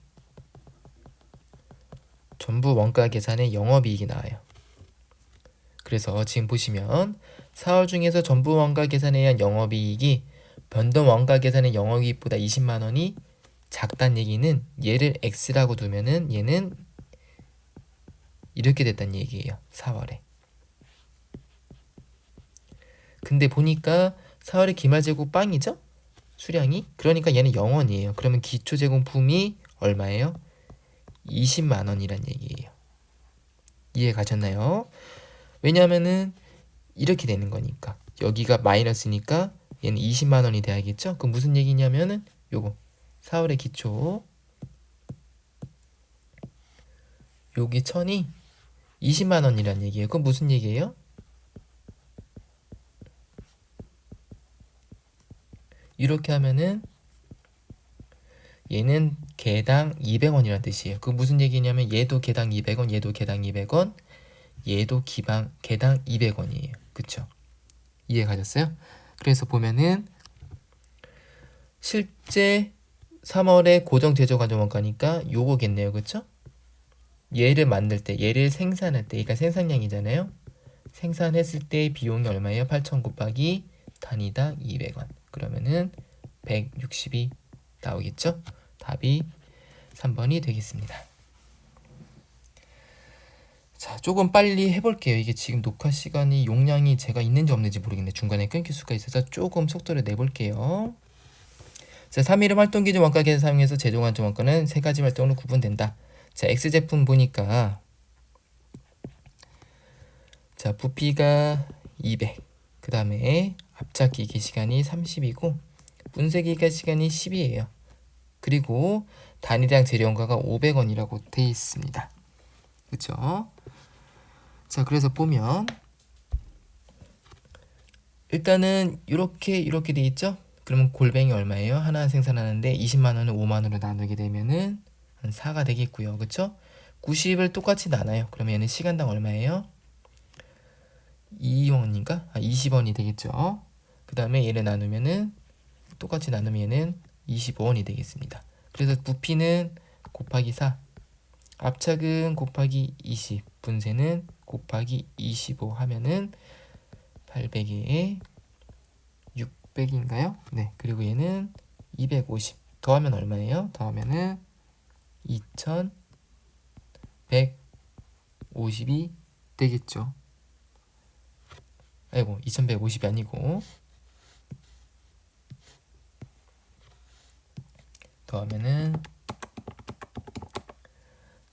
전부 원가 계산의 영업이익이 나와요. 그래서 지금 보시면 4월 중에서 전부 원가 계산에 의한 영업이익이 변동 원가 계산의 영업이익보다 20만원이 작다는 얘기는 얘를 X라고 두면은 얘는 이렇게 됐다는 얘기예요. 4월에. 근데 보니까 4월에 기말재고 빵이죠? 수량이? 그러니까 얘는 0원이에요. 그러면 기초제공품이 얼마예요? 20만원이란 얘기예요. 이해 가셨나요? 왜냐하면은 이렇게 되는 거니까 여기가 마이너스니까 얘는 20만원이 돼야겠죠? 그럼 무슨 얘기냐면은 요거 4월의 기초 여기 1,000이 20만원이란 얘기예요. 그럼 무슨 얘기예요? 이렇게 하면은 얘는 개당 200원이라는 뜻이에요. 그 무슨 얘기냐면 얘도 개당 200원, 얘도 개당 200원, 얘도 개당 200원이에요. 그쵸? 이해 가셨어요? 그래서 보면은 실제 3월에 고정 제조 과정 원가니까 요거겠네요. 그쵸? 얘를 만들 때, 얘를 생산할 때, 그러니까 생산량이잖아요. 생산했을 때 비용이 얼마예요? 8,000 곱하기 단위당 200원. 그러면은 160이 나오겠죠? 답이 3번이 되겠습니다. 자, 조금 빨리 해볼게요. 이게 지금 녹화 시간이 용량이 제가 있는지 없는지 모르겠네. 중간에 끊길 수가 있어서 조금 속도를 내볼게요. 자, 3일의 활동 기준 원가 계산 사용해서 제조 관점 원가는 세 가지 활동으로 구분된다. 자, X제품 보니까 자, 부피가 200, 그 다음에 앞잡기기 시간이 30이고 분쇄기가 시간이 10이에요. 그리고 단위당 재료원가가 500원이라고 돼 있습니다. 그쵸? 자, 그래서 보면 일단은 이렇게 돼 있죠? 그러면 골뱅이 얼마예요? 하나 생산하는데 20만 원을 5만 원으로 나누게 되면은 한 4가 되겠고요. 그쵸? 90을 똑같이 나눠요. 그러면 얘는 시간당 얼마예요? 2원인가? 20원이 되겠죠. 그 다음에 얘를 나누면은 똑같이 나누면 얘는 25원이 되겠습니다. 그래서 부피는 곱하기 4, 압착은 곱하기 20, 분쇄는 곱하기 25 하면은 800에 600인가요? 네. 그리고 얘는 250 더하면 얼마예요? 더하면은 2150이 되겠죠. 아이고, 2150이 아니고 더하면은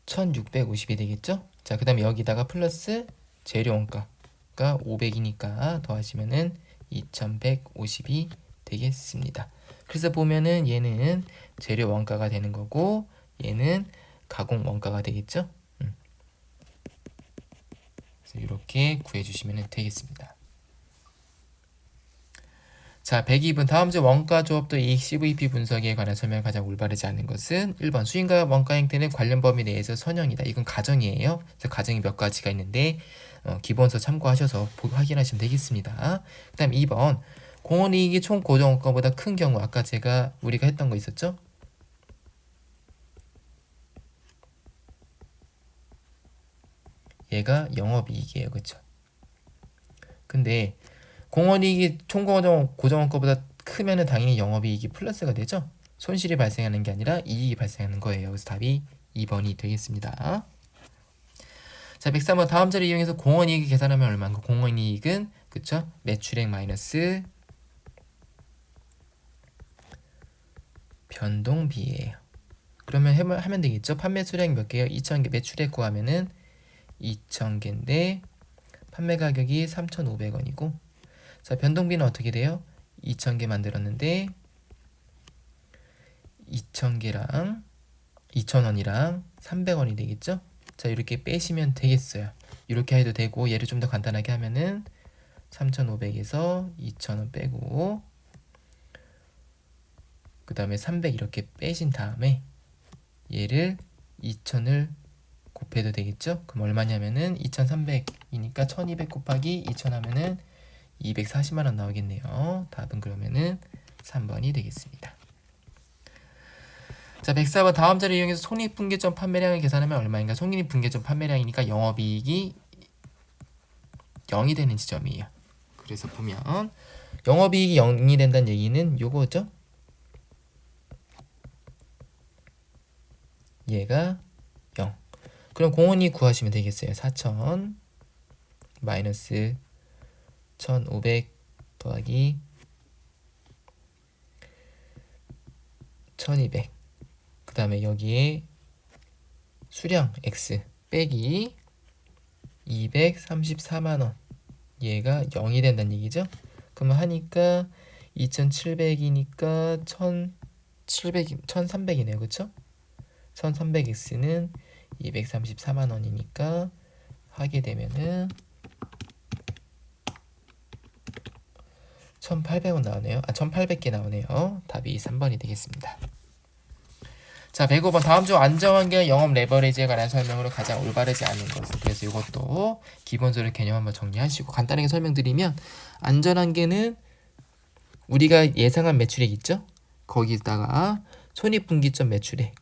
1650이 되겠죠? 자, 그 다음에 여기다가 플러스 재료 원가가 500이니까 더하시면은 2150이 되겠습니다. 그래서 보면은 얘는 재료 원가가 되는 거고 얘는 가공 원가가 되겠죠? 그래서 이렇게 구해주시면 되겠습니다. 자, 102번 다음 주 원가 조합도 이익 CVP 분석에 관한 설명을 가장 올바르지 않은 것은 1번 수익과 원가 행태는 관련 범위 내에서 선형이다. 이건 가정이에요. 그래서 가정이 몇 가지가 있는데 기본서 참고하셔서 확인하시면 되겠습니다. 그 다음 2번 공원이익이 총 고정원가보다 큰 경우 아까 우리가 했던 거 있었죠? 얘가 영업이익이에요. 그쵸? 근데 공원이익이 총 고정원가보다 크면은 당연히 영업이익이 플러스가 되죠. 손실이 발생하는 게 아니라 이익이 발생하는 거예요. 그래서 답이 2번이 되겠습니다. 자, 103번 다음 자리를 이용해서 공원이익을 계산하면 얼마인가? 공원이익은 그쵸? 매출액 마이너스 변동비예요. 그러면 하면 되겠죠? 판매 수량 몇 개요? 2,000개. 매출액 구하면은 2,000개인데 판매 가격이 3,500원이고 자, 변동비는 어떻게 돼요? 2,000개 만들었는데 2,000개랑 2,000원이랑 300원이 되겠죠? 자, 이렇게 빼시면 되겠어요. 이렇게 해도 되고 얘를 좀 더 간단하게 하면은 3,500에서 2,000원 빼고 그 다음에 300 이렇게 빼신 다음에 얘를 2,000을 곱해도 되겠죠? 그럼 얼마냐면은 2,300이니까 1,200 곱하기 2,000 하면은 240만 원 나오겠네요. 답은 그러면은 3번이 되겠습니다. 자, 104번 다음 자리를 이용해서 손익분기점 판매량을 계산하면 얼마인가? 손익분기점 판매량이니까 영업이익이 0이 되는 지점이에요. 그래서 보면 영업이익이 0이 된다는 얘기는 요거죠? 얘가 0. 그럼 공원이익 구하시면 되겠어요. 4,000 마이너스 1,500 더하기 1,200 그 다음에 여기에 수량 X 빼기 234만원 얘가 0이 된다는 얘기죠. 그러면 하니까 2700이니까 1300이네요. 그쵸? 1300X는 234만원이니까 하게 되면은 1800원 나오네요. 1800개 나오네요. 답이 3번이 되겠습니다. 자, 105번 다음 중 안정환경 영업 레버리지에 관한 설명으로 가장 올바르지 않은 것은 그래서 이것도 기본적으로 개념 한번 정리하시고 간단하게 설명드리면 안전한계는 우리가 예상한 매출액 있죠? 거기다가 손익분기점 매출액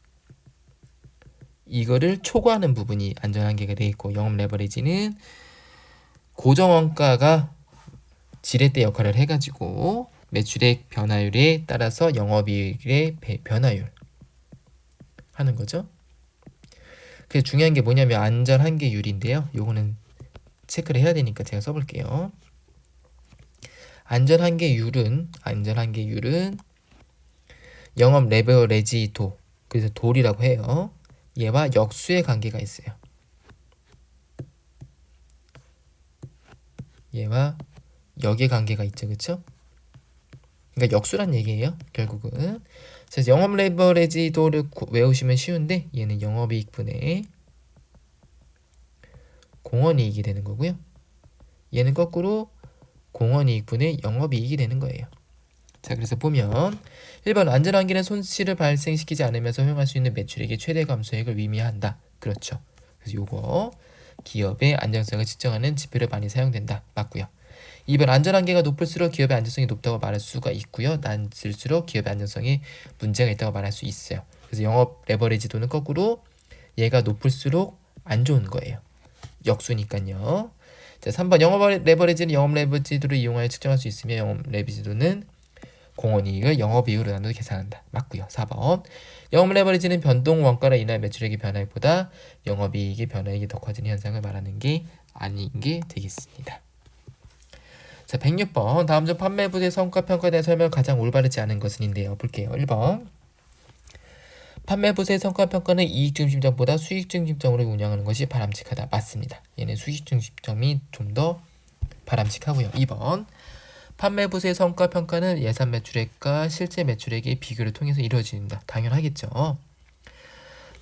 이거를 초과하는 부분이 안전한계가 되어 있고 영업 레버리지는 고정원가가 지렛대 역할을 해가지고 매출액 변화율에 따라서 영업이익의 변화율 하는 거죠. 그래서 중요한 게 뭐냐면 안전한계율인데요. 요거는 체크를 해야 되니까 제가 써볼게요. 안전한계율은 영업 레버리지 도 그래서 돌이라고 해요. 얘와 역수의 관계가 있어요. 얘와 역의 관계가 있죠, 그쵸? 그러니까 역수란 얘기예요, 결국은. 그래서 영업 레버리지도를 외우시면 쉬운데 얘는 영업이익분의 공헌이익이 되는 거고요. 얘는 거꾸로 공헌이익분의 영업이익이 되는 거예요. 자, 그래서 보면 1번 안전환기는 손실을 발생시키지 않으면서 허용할 수 있는 매출액의 최대 감소액을 의미한다. 그렇죠. 그래서 요거 기업의 안정성을 측정하는 지표로 많이 사용된다. 맞고요. 2번 안전한계가 높을수록 기업의 안전성이 높다고 말할 수가 있고요. 낮을수록 기업의 안전성에 문제가 있다고 말할 수 있어요. 그래서 영업 레버리지도는 거꾸로 얘가 높을수록 안 좋은 거예요. 역수니까요. 자, 3번 영업 레버리지는 영업 레버리지도를 이용하여 측정할 수 있으며 영업 레버리지도는 공헌이익을 영업이익으로 나눠 계산한다. 맞고요. 4번 영업 레버리지는 변동 원가로 인한 매출액의 변화액보다 영업이익의 변화액이 더 커지는 현상을 말하는 게 아닌 게 되겠습니다. 자, 106번 다음 중 판매부의 성과평가에 대한 설명을 가장 올바르지 않은 것은인데요. 볼게요. 1번 판매부의 성과평가는 이익중심점보다 수익중심점으로 운영하는 것이 바람직하다. 맞습니다. 얘는 수익중심점이 좀 더 바람직하고요. 2번 판매부의 성과평가는 예산 매출액과 실제 매출액의 비교를 통해서 이루어진다. 당연하겠죠.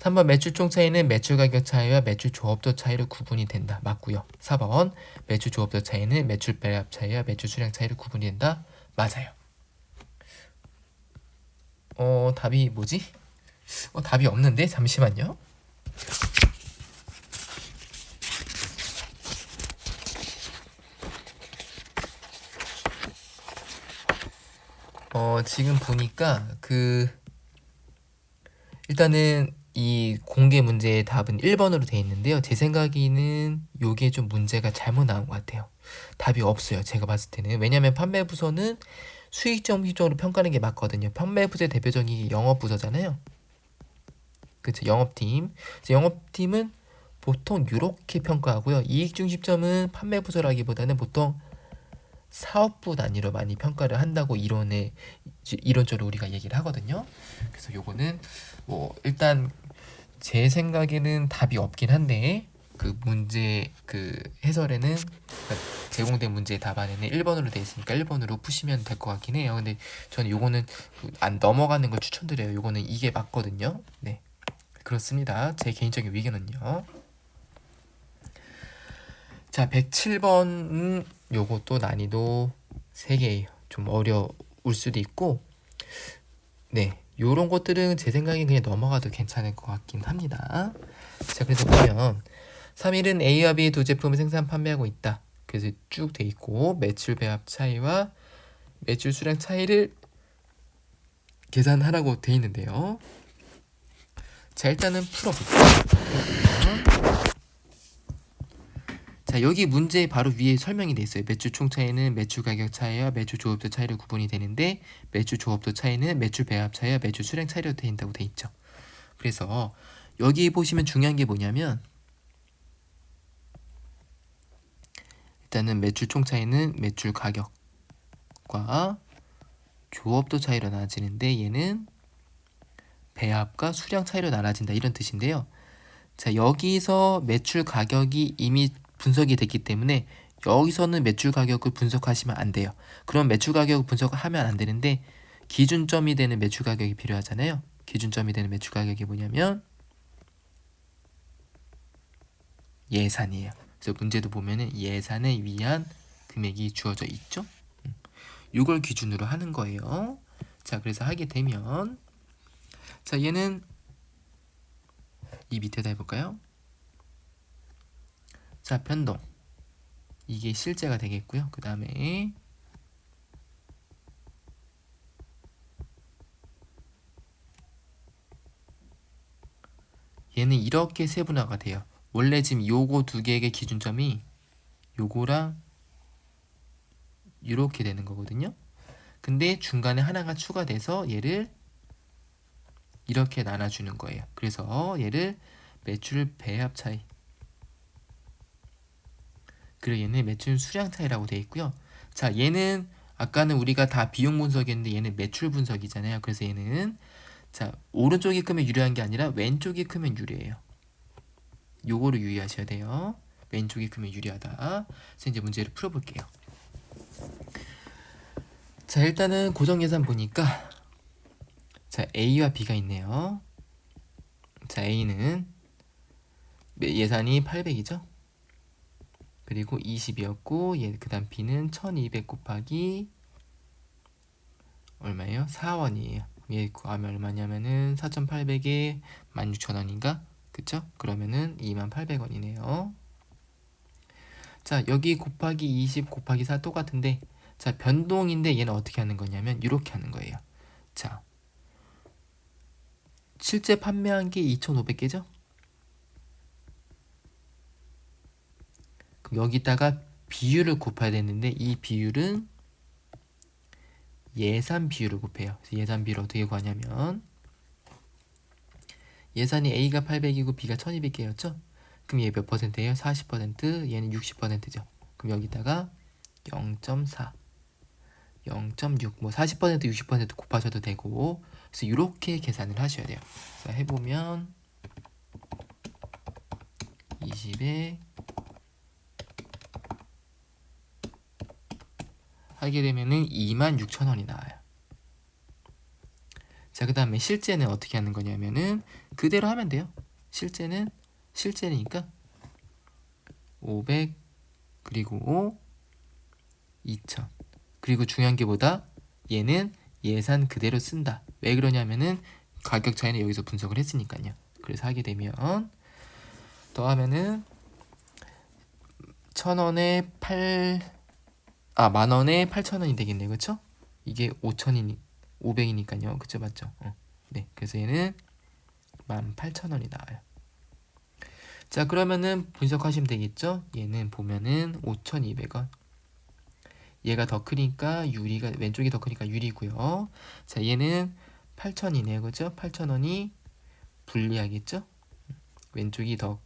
3번 매출 총 차이는 매출 가격 차이와 매출 조합도 차이로 구분이 된다. 맞고요. 4번 매출 조합도 차이는 매출 배합 차이와 매출 수량 차이로 구분이 된다. 맞아요. 답이 뭐지? 답이 없는데 잠시만요. 지금 보니까 일단은 이 공개 문제의 답은 1번으로 되어 있는데요. 제 생각에는 요게 좀 문제가 잘못 나온 것 같아요. 답이 없어요. 제가 봤을 때는. 왜냐면 판매부서는 수익중심적으로 평가하는 게 맞거든요. 판매부서의 대표적인 영업부서잖아요. 그쵸, 영업팀. 영업팀은 보통 이렇게 평가하고요. 이익중심점은 판매부서라기보다는 보통 사업부 단위로 많이 평가를 한다고 이론적으로 우리가 얘기를 하거든요. 그래서 요거는 뭐 일단 제 생각에는 답이 없긴 한데 그 문제 해설에는 제공된 문제의 답안에는 1번으로 되어 있으니까 1번으로 푸시면 될 것 같긴 해요. 근데 저는 요거는 안 넘어가는 걸 추천드려요. 요거는 이게 맞거든요. 네, 그렇습니다. 제 개인적인 의견은요. 자, 107번은 요것도 난이도 3개예요. 좀 어려울 수도 있고, 네, 요런 것들은 제 생각엔 그냥 넘어가도 괜찮을 것 같긴 합니다. 자, 그래서 보면 3일은 A와 B 두 제품을 생산 판매하고 있다. 그래서 쭉 돼 있고 매출 배합 차이와 매출 수량 차이를 계산하라고 돼 있는데요. 자, 일단은 풀어볼게요. 자, 여기 문제 바로 위에 설명이 돼 있어요. 매출 총 차이는 매출 가격 차이와 매출 조합도 차이로 구분이 되는데 매출 조합도 차이는 매출 배합 차이와 매출 수량 차이로 된다고 돼 있죠. 그래서 여기 보시면 중요한 게 뭐냐면 일단은 매출 총 차이는 매출 가격과 조합도 차이로 나눠지는데 얘는 배합과 수량 차이로 나눠진다 이런 뜻인데요. 자, 여기서 매출 가격이 이미 분석이 됐기 때문에 여기서는 매출 가격을 분석하시면 안 돼요. 그럼 매출 가격을 분석을 하면 안 되는데 기준점이 되는 매출 가격이 필요하잖아요. 기준점이 되는 매출 가격이 뭐냐면 예산이에요. 그래서 문제도 보면은 예산에 위한 금액이 주어져 있죠. 이걸 기준으로 하는 거예요. 자, 그래서 하게 되면 자, 얘는 이 밑에다 해볼까요? 자, 변동. 이게 실제가 되겠고요. 그 다음에 얘는 이렇게 세분화가 돼요. 원래 지금 요거 두 개의 기준점이 요거랑 이렇게 되는 거거든요. 근데 중간에 하나가 추가돼서 얘를 이렇게 나눠주는 거예요. 그래서 얘를 매출 배합 차이, 그리고 얘는 매출 수량 차이라고 되어 있고요. 자, 얘는 아까는 우리가 다 비용 분석이었는데 얘는 매출 분석이잖아요. 그래서 얘는 자, 오른쪽이 크면 유리한 게 아니라 왼쪽이 크면 유리해요. 요거를 유의하셔야 돼요. 왼쪽이 크면 유리하다. 그래서 이제 문제를 풀어볼게요. 자, 일단은 고정예산 보니까 자, A와 B가 있네요. 자, A는 예산이 800이죠. 그리고 20이었고 그 다음 B는 1200 곱하기 얼마예요? 4원이에요. 얘 구하면 얼마냐면은 4800에 16,000원인가? 그쵸? 그러면은 2800원이네요. 자, 여기 곱하기 20 곱하기 4 똑같은데, 자, 변동인데 얘는 어떻게 하는 거냐면 이렇게 하는 거예요. 자, 실제 판매한 게 2,500개죠? 그럼 여기다가 비율을 곱해야 되는데 이 비율은 예산 비율을 곱해요. 그래서 예산 비율을 어떻게 구하냐면 예산이 A가 800이고 B가 1200개였죠? 그럼 얘 몇 %예요? 40%, 얘는 60%죠. 그럼 여기다가 0.4, 0.6, 뭐 40%, 60% 곱하셔도 되고, 그래서 이렇게 계산을 하셔야 돼요. 그래서 해보면 20에 하게 되면은 26,000원이 나와요. 자, 그 다음에 실제는 어떻게 하는 거냐면은 그대로 하면 돼요. 실제니까 500 그리고 2,000 그리고 중요한 게 뭐다? 얘는 예산 그대로 쓴다. 왜 그러냐면은 가격 차이는 여기서 분석을 했으니까요. 그래서 하게 되면 더하면은 1,000원에 10,000원에 8,000원이 되겠네요. 그쵸? 이게 500이니까요. 그쵸? 맞죠? 네. 그래서 얘는 18,000원이 나와요. 자, 그러면은 분석하시면 되겠죠? 얘는 보면은 5,200원. 얘가 더 크니까 유리가, 왼쪽이 더 크니까 유리고요. 자, 얘는 8,000이네요. 그죠? 8,000원이 불리하겠죠? 왼쪽이 더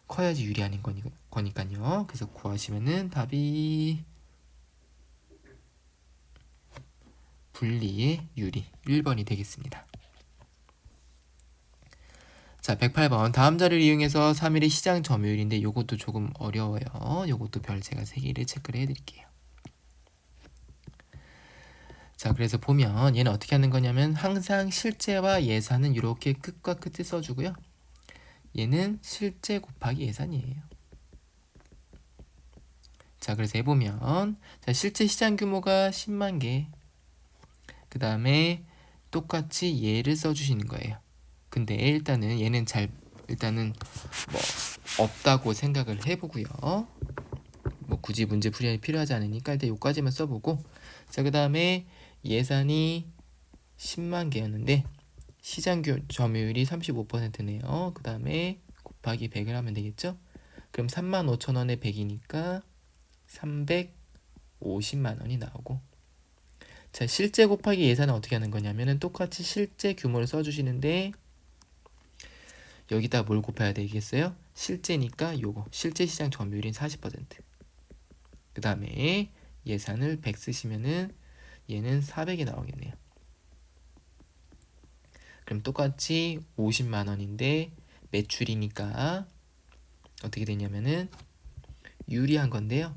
커야지 유리하는 거니까요. 그래서 구하시면은 답이 분리의 유리 1번이 되겠습니다. 자, 108번 다음 자료를 이용해서 3일의 시장 점유율인데 요것도 조금 어려워요. 요것도 별 제가 3개를 체크를 해드릴게요. 자, 그래서 보면 얘는 어떻게 하는 거냐면 항상 실제와 예산은 이렇게 끝과 끝을 써주고요. 얘는 실제 곱하기 예산이에요. 자, 그래서 해보면 자, 실제 시장 규모가 10만 개. 그 다음에 똑같이 얘를 써주시는 거예요. 근데 일단은 얘는 일단은 뭐 없다고 생각을 해보고요. 뭐 굳이 문제 풀이가 필요하지 않으니까 일단 요까지만 써보고, 자, 그 다음에 예산이 10만 개였는데 시장 점유율이 35%네요. 그 다음에 곱하기 100을 하면 되겠죠? 그럼 35,000원에 100이니까 350만 원이 나오고, 자, 실제 곱하기 예산은 어떻게 하는 거냐면은 똑같이 실제 규모를 써주시는데 여기다 뭘 곱해야 되겠어요? 실제니까 요거 실제 시장 점유율인 40%. 그 다음에 예산을 100 쓰시면은 얘는 400이 나오겠네요. 그럼 똑같이 50만 원인데 매출이니까 어떻게 되냐면은 유리한 건데요.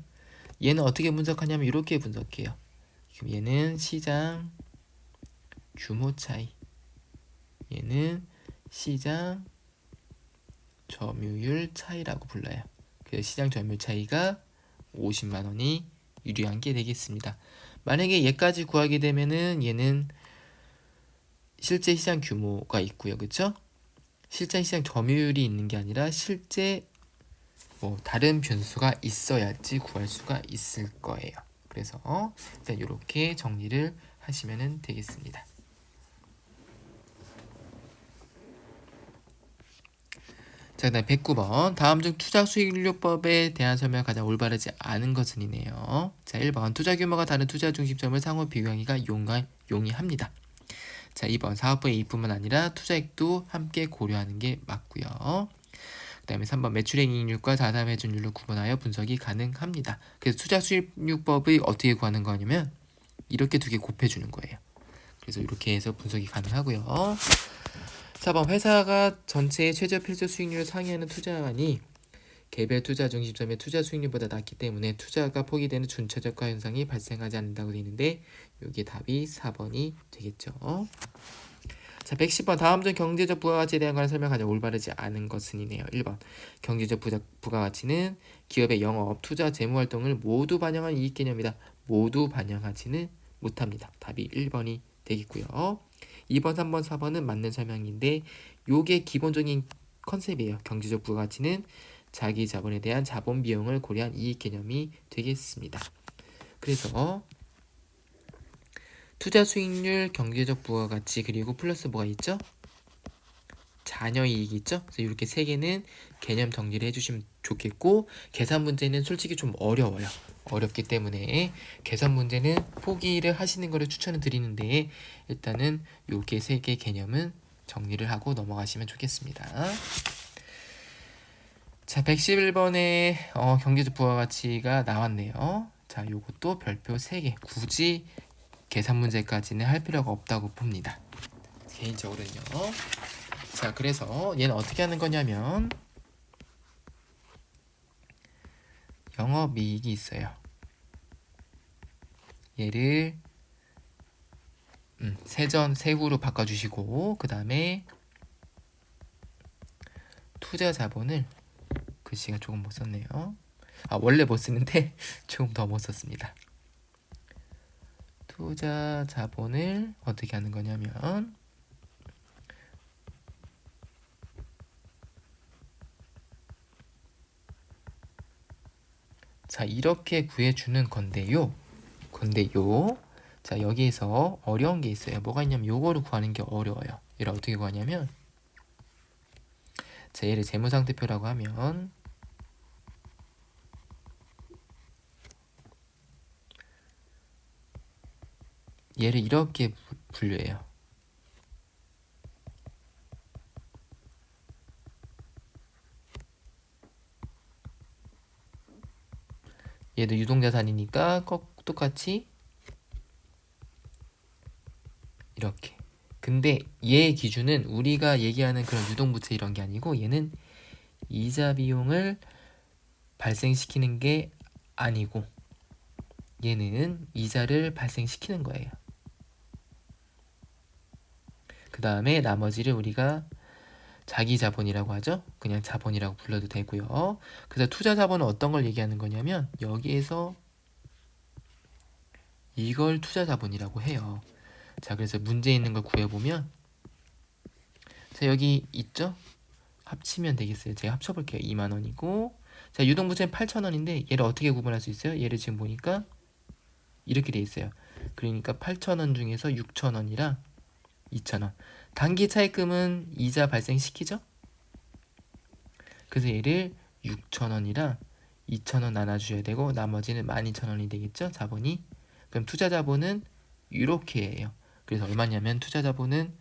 얘는 어떻게 분석하냐면 이렇게 분석해요. 그럼 얘는 시장 규모 차이, 얘는 시장 점유율 차이라고 불러요. 그래서 시장 점유율 차이가 50만 원이 유리한 게 되겠습니다. 만약에 얘까지 구하게 되면은 얘는 실제 시장 규모가 있고요. 그쵸? 실제 시장 점유율이 있는 게 아니라 실제 뭐 다른 변수가 있어야지 구할 수가 있을 거예요. 그래서 일단 이렇게 정리를 하시면 되겠습니다. 자, 그다음 109번 다음 중 투자 수익률법에 대한 설명이 가장 올바르지 않은 것은이네요. 자, 1번 투자 규모가 다른 투자 중심점을 상호 비교하기가 용이합니다. 자, 2번 사업부의 이익뿐만 아니라 투자액도 함께 고려하는 게 맞고요. 그 다음에 3번 매출액 이익률과 자산 회전율을 구분하여 분석이 가능합니다. 그래서 투자 수익률법의 어떻게 구하는 거냐면 이렇게 두 개 곱해주는 거예요. 그래서 이렇게 해서 분석이 가능하고요. 4번 회사가 전체의 최저 필수 수익률을 상회하는 투자만이 개별 투자 중심점의 투자 수익률보다 낮기 때문에 투자가 포기되는 준최적화 현상이 발생하지 않는다고 되어 있는데 여기에 답이 4번이 되겠죠. 자, 110번 다음 중 경제적 부가가치에 대한 걸 설명하자. 올바르지 않은 것은이네요. 1번 경제적 부가가치는 기업의 영업, 투자, 재무활동을 모두 반영한 이익 개념이다. 모두 반영하지는 못합니다. 답이 1번이 되겠고요. 2번, 3번, 4번은 맞는 설명인데 요게 기본적인 컨셉이에요. 경제적 부가가치는 자기 자본에 대한 자본 비용을 고려한 이익 개념이 되겠습니다. 그래서 투자 수익률, 경제적 부가가치 그리고 플러스 뭐가 있죠? 자녀 이익이 있죠? 그래서 이렇게 세 개는 개념 정리를 해주시면 좋겠고 계산 문제는 솔직히 좀 어려워요. 어렵기 때문에 계산 문제는 포기를 하시는 것을 추천을 드리는데 일단은 요게 세 개 개념은 정리를 하고 넘어가시면 좋겠습니다. 자, 111번에 경제적 부가가치가 나왔네요. 자, 요것도 별표 3개. 굳이 계산 문제까지는 할 필요가 없다고 봅니다. 개인적으로는요. 자, 그래서 얘는 어떻게 하는 거냐면 영업이익이 있어요. 얘를 세후로 바꿔주시고 그 다음에 투자 자본을 글씨가 조금 못 썼네요. 원래 못 쓰는데 조금 더 못 썼습니다. 투자 자본을 어떻게 하는 거냐면 자, 이렇게 구해주는 건데요. 자, 여기에서 어려운 게 있어요. 뭐가 있냐면 요거를 구하는 게 어려워요. 얘를 어떻게 구하냐면 자, 얘를 재무상태표라고 하면 얘를 이렇게 분류해요. 얘도 유동자산이니까 똑같이 이렇게. 근데 얘의 기준은 우리가 얘기하는 그런 유동부채 이런 게 아니고 얘는 이자 비용을 발생시키는 게 아니고 얘는 이자를 발생시키는 거예요. 그 다음에 나머지를 우리가 자기 자본이라고 하죠. 그냥 자본이라고 불러도 되고요. 그래서 투자 자본은 어떤 걸 얘기하는 거냐면 여기에서 이걸 투자 자본이라고 해요. 자, 그래서 문제 있는 걸 구해보면 자, 여기 있죠? 합치면 되겠어요. 제가 합쳐볼게요. 2만원이고 자, 유동부채는 8,000원인데 얘를 어떻게 구분할 수 있어요? 얘를 지금 보니까 이렇게 돼 있어요. 그러니까 8,000원 중에서 6,000원이랑 2,000원. 단기 차입금은 이자 발생시키죠? 그래서 얘를 6,000원이랑 2,000원 나눠주셔야 되고 나머지는 12,000원이 되겠죠? 자본이. 그럼 투자 자본은 이렇게 해요. 그래서 얼마냐면 투자 자본은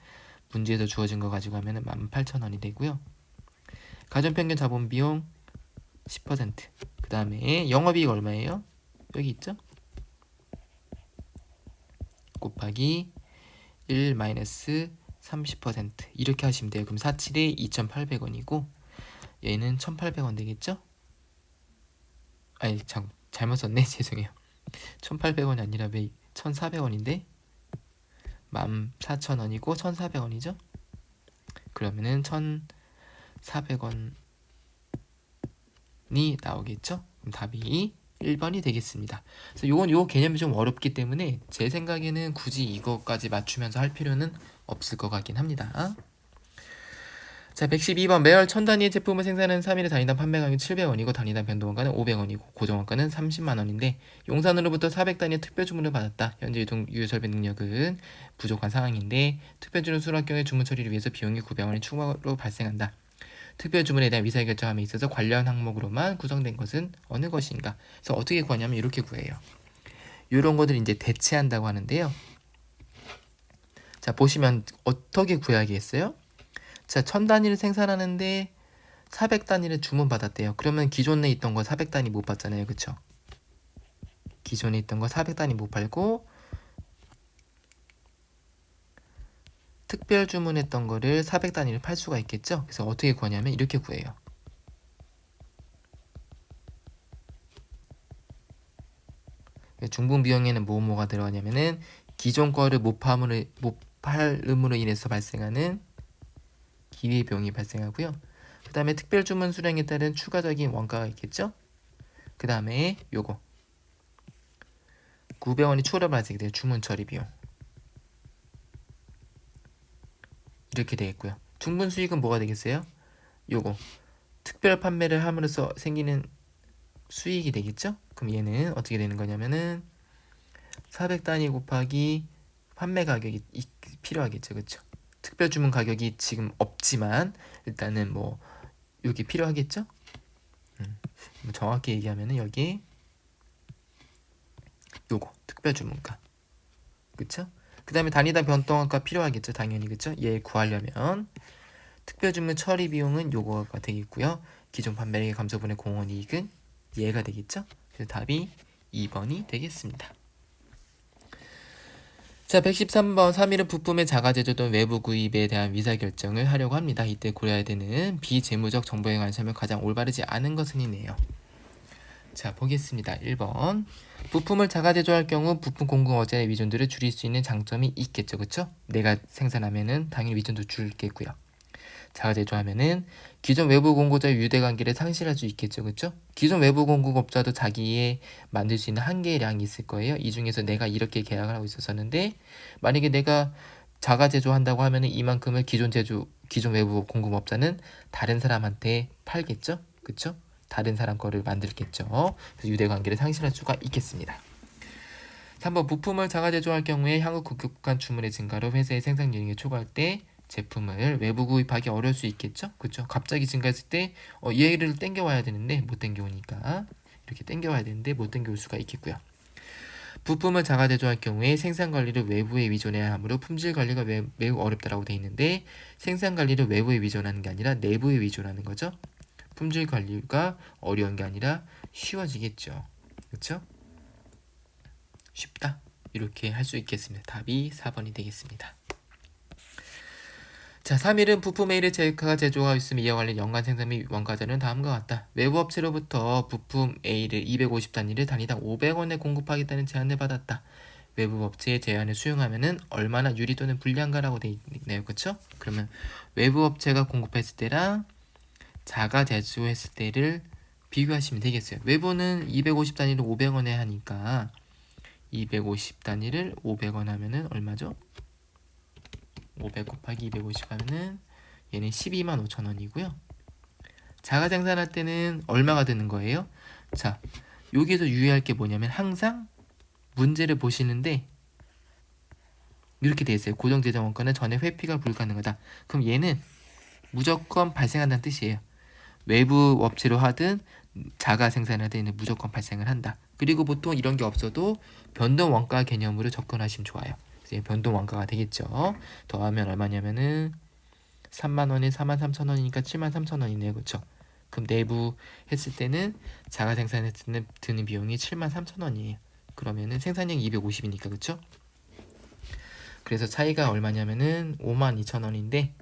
문제에서 주어진 거 가지고 하면 18,000원이 되고요. 가전평균 자본 비용 10%. 그 다음에 영업이익 얼마예요? 여기 있죠? 곱하기 1 마이너스 30% 이렇게 하시면 돼요. 그럼 47이 2,800원이고 얘는 1,800원 되겠죠? 아니 잘못 썼네. 죄송해요. 1,800원이 아니라 왜 1,400원인데 14,000원이고 1,400원이죠? 그러면은 1,400원이 나오겠죠? 그럼 답이 1번이 되겠습니다. 그래서 요 개념이 좀 어렵기 때문에 제 생각에는 굳이 이거까지 맞추면서 할 필요는 없을 것 같긴 합니다. 자, 112번 매월 1000단위의 제품을 생산하는 3일에 단위당 판매가격이 700원이고 단위당 변동원가는 500원이고 고정원가는 30만원인데 용산으로부터 400단위의 특별주문을 받았다. 현재 유설비 능력은 부족한 상황인데 특별주문 수락할 경우에 주문 처리를 위해서 비용이 900원이 추가로 발생한다. 특별주문에 대한 의사결정함에 있어서 관련 항목으로만 구성된 것은 어느 것인가? 그래서 어떻게 구하냐면 이렇게 구해요. 이런 것들 이제 대체한다고 하는데요. 자, 보시면 어떻게 구해야겠어요? 자, 1000단위를 생산하는데 400단위를 주문받았대요. 그러면 기존에 있던 거 400단위 못 받잖아요. 그쵸? 기존에 있던 거 400단위 못 팔고 특별 주문했던 거를 400단위를 팔 수가 있겠죠? 그래서 어떻게 구하냐면 이렇게 구해요. 중분 비용에는 뭐가 들어가냐면은 기존 거를 못 팔음으로 인해서 발생하는 기회비용이 발생하고요. 그 다음에 특별 주문 수량에 따른 추가적인 원가가 있겠죠. 그 다음에 요거 900원이 추가로 발생이 돼요. 주문 처리 비용. 이렇게 되겠고요. 중분 수익은 뭐가 되겠어요? 요거 특별 판매를 함으로써 생기는 수익이 되겠죠? 그럼 얘는 어떻게 되는 거냐면은 400단위 곱하기 판매 가격이 필요하겠죠. 그쵸? 특별 주문 가격이 지금 없지만 일단은 뭐 여기 필요하겠죠? 정확히 얘기하면은 여기 요거 특별 주문가. 그쵸? 그 다음에 단위당 변동원가 필요하겠죠. 당연히. 그쵸? 얘 구하려면 특별 주문 처리 비용은 요거가 되겠고요. 기존 판매액의 감소분의 공원 이익은 얘가 되겠죠. 그래서 답이 2번이 되겠습니다. 자, 113번 3일은 부품의 자가 제조 또는 외부 구입에 대한 의사결정을 하려고 합니다. 이때 고려해야 되는 비재무적 정보에 관심을 가장 올바르지 않은 것은 이네요. 자, 보겠습니다. 1번 부품을 자가 제조할 경우 부품 공급 어제의 위존도를 줄일 수 있는 장점이 있겠죠. 그쵸? 내가 생산하면은 당연히 위존도 줄겠고요. 자가 제조하면은 기존 외부 공급자의 유대관계를 상실할 수 있겠죠. 그쵸? 기존 외부 공급업자도 자기의 만들 수 있는 한계의 량이 있을 거예요. 이 중에서 내가 이렇게 계약을 하고 있었었는데 만약에 내가 자가 제조한다고 하면은 이만큼을 기존 외부 공급업자는 다른 사람한테 팔겠죠. 그쵸? 다른 사람 거를 만들겠죠. 그래서 유대관계를 상실할 수가 있겠습니다. 3번 부품을 자가 제조할 경우에 향후 급격한 주문의 증가로 회사의 생산율이 초과할 때 제품을 외부 구입하기 어려울 수 있겠죠? 그렇죠? 갑자기 증가했을 때 얘를 땡겨와야 되는데 못 땡겨오니까 이렇게 땡겨와야 되는데 못 땡겨올 수가 있겠고요. 부품을 자가 제조할 경우에 생산 관리를 외부에 위존해야 하므로 품질 관리가 매우 어렵다라고 돼 있는데 생산 관리를 외부에 위존하는 게 아니라 내부에 위존하는 거죠. 품질 관리가 어려운 게 아니라 쉬워지겠죠. 그렇죠? 쉽다. 이렇게 할 수 있겠습니다. 답이 4번이 되겠습니다. 자, 3일은 부품 A를 제카가 제조하고 있으며 이와 관련 연간 생산 및 원가자는 다음과 같다. 외부 업체로부터 부품 A를 250단위를 단위당 500원에 공급하겠다는 제안을 받았다. 외부 업체의 제안을 수용하면은 얼마나 유리 또는 불리한가라고 돼 있네요. 그렇죠? 그러면 외부 업체가 공급했을 때랑 자가 제조했을 때를 비교하시면 되겠어요. 외부는 250단위를 500원에 하니까 250단위를 500원 하면은 얼마죠? 500 곱하기 250 하면은 얘는 12만 5천 원이고요. 자가 생산할 때는 얼마가 되는 거예요? 자, 여기에서 유의할 게 뭐냐면 항상 문제를 보시는데 이렇게 돼 있어요. 고정 재정 원가는 전에 회피가 불가능하다. 그럼 얘는 무조건 발생한다는 뜻이에요. 외부 업체로 하든 자가 생산할 때는 무조건 발생을 한다. 그리고 보통 이런 게 없어도 변동 원가 개념으로 접근하시면 좋아요. 그래서 변동 원가가 되겠죠. 더하면 얼마냐면은 3만 원에 4만 3천 원이니까 7만 3천 원이네요. 그렇죠? 그럼 내부 했을 때는 자가 생산했을 때는 드는 비용이 7만 3천 원이에요. 그러면은 생산량이 250이니까 그렇죠? 그래서 차이가 얼마냐면은 5만 2천 원인데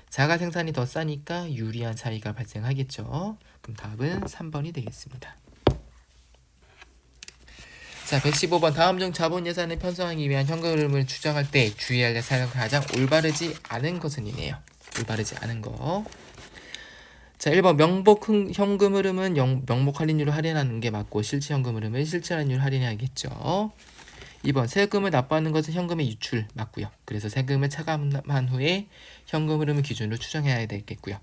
자가 생산이 더 싸니까 유리한 차이가 발생하겠죠. 그럼 답은 3번이 되겠습니다. 자, 115번 다음 중 자본 예산을 편성하기 위한 현금 흐름을 추정할 때 주의할 예산은 가장 올바르지 않은 것은 이네요. 올바르지 않은 거. 자, 1번 명목 현금 흐름은 명목 할인율을 할인하는 게 맞고 실제 현금 흐름은 실제 할인율을 할인해야겠죠. 2번 세금을 납부하는 것은 현금의 유출 맞고요. 그래서 세금을 차감한 후에 현금 흐름을 기준으로 추정해야 되겠고요.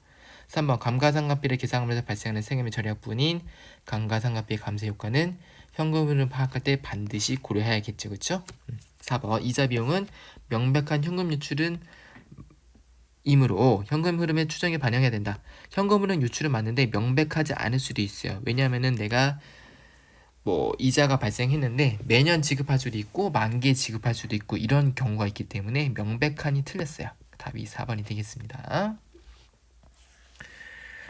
3번 감가상각비를 계산하면서 발생하는 세금의 절약분인 감가상각비의 감세 효과는 현금 흐름 파악할 때 반드시 고려해야겠죠. 그렇죠? 4번 이자 비용은 명백한 현금 유출은 이므로 현금 흐름의 추정에 반영해야 된다. 현금 흐름 유출은 맞는데 명백하지 않을 수도 있어요. 왜냐하면은 내가 뭐 이자가 발생했는데 매년 지급할 수도 있고 만기에 지급할 수도 있고 이런 경우가 있기 때문에 명백하니 틀렸어요. 답이 4번이 되겠습니다.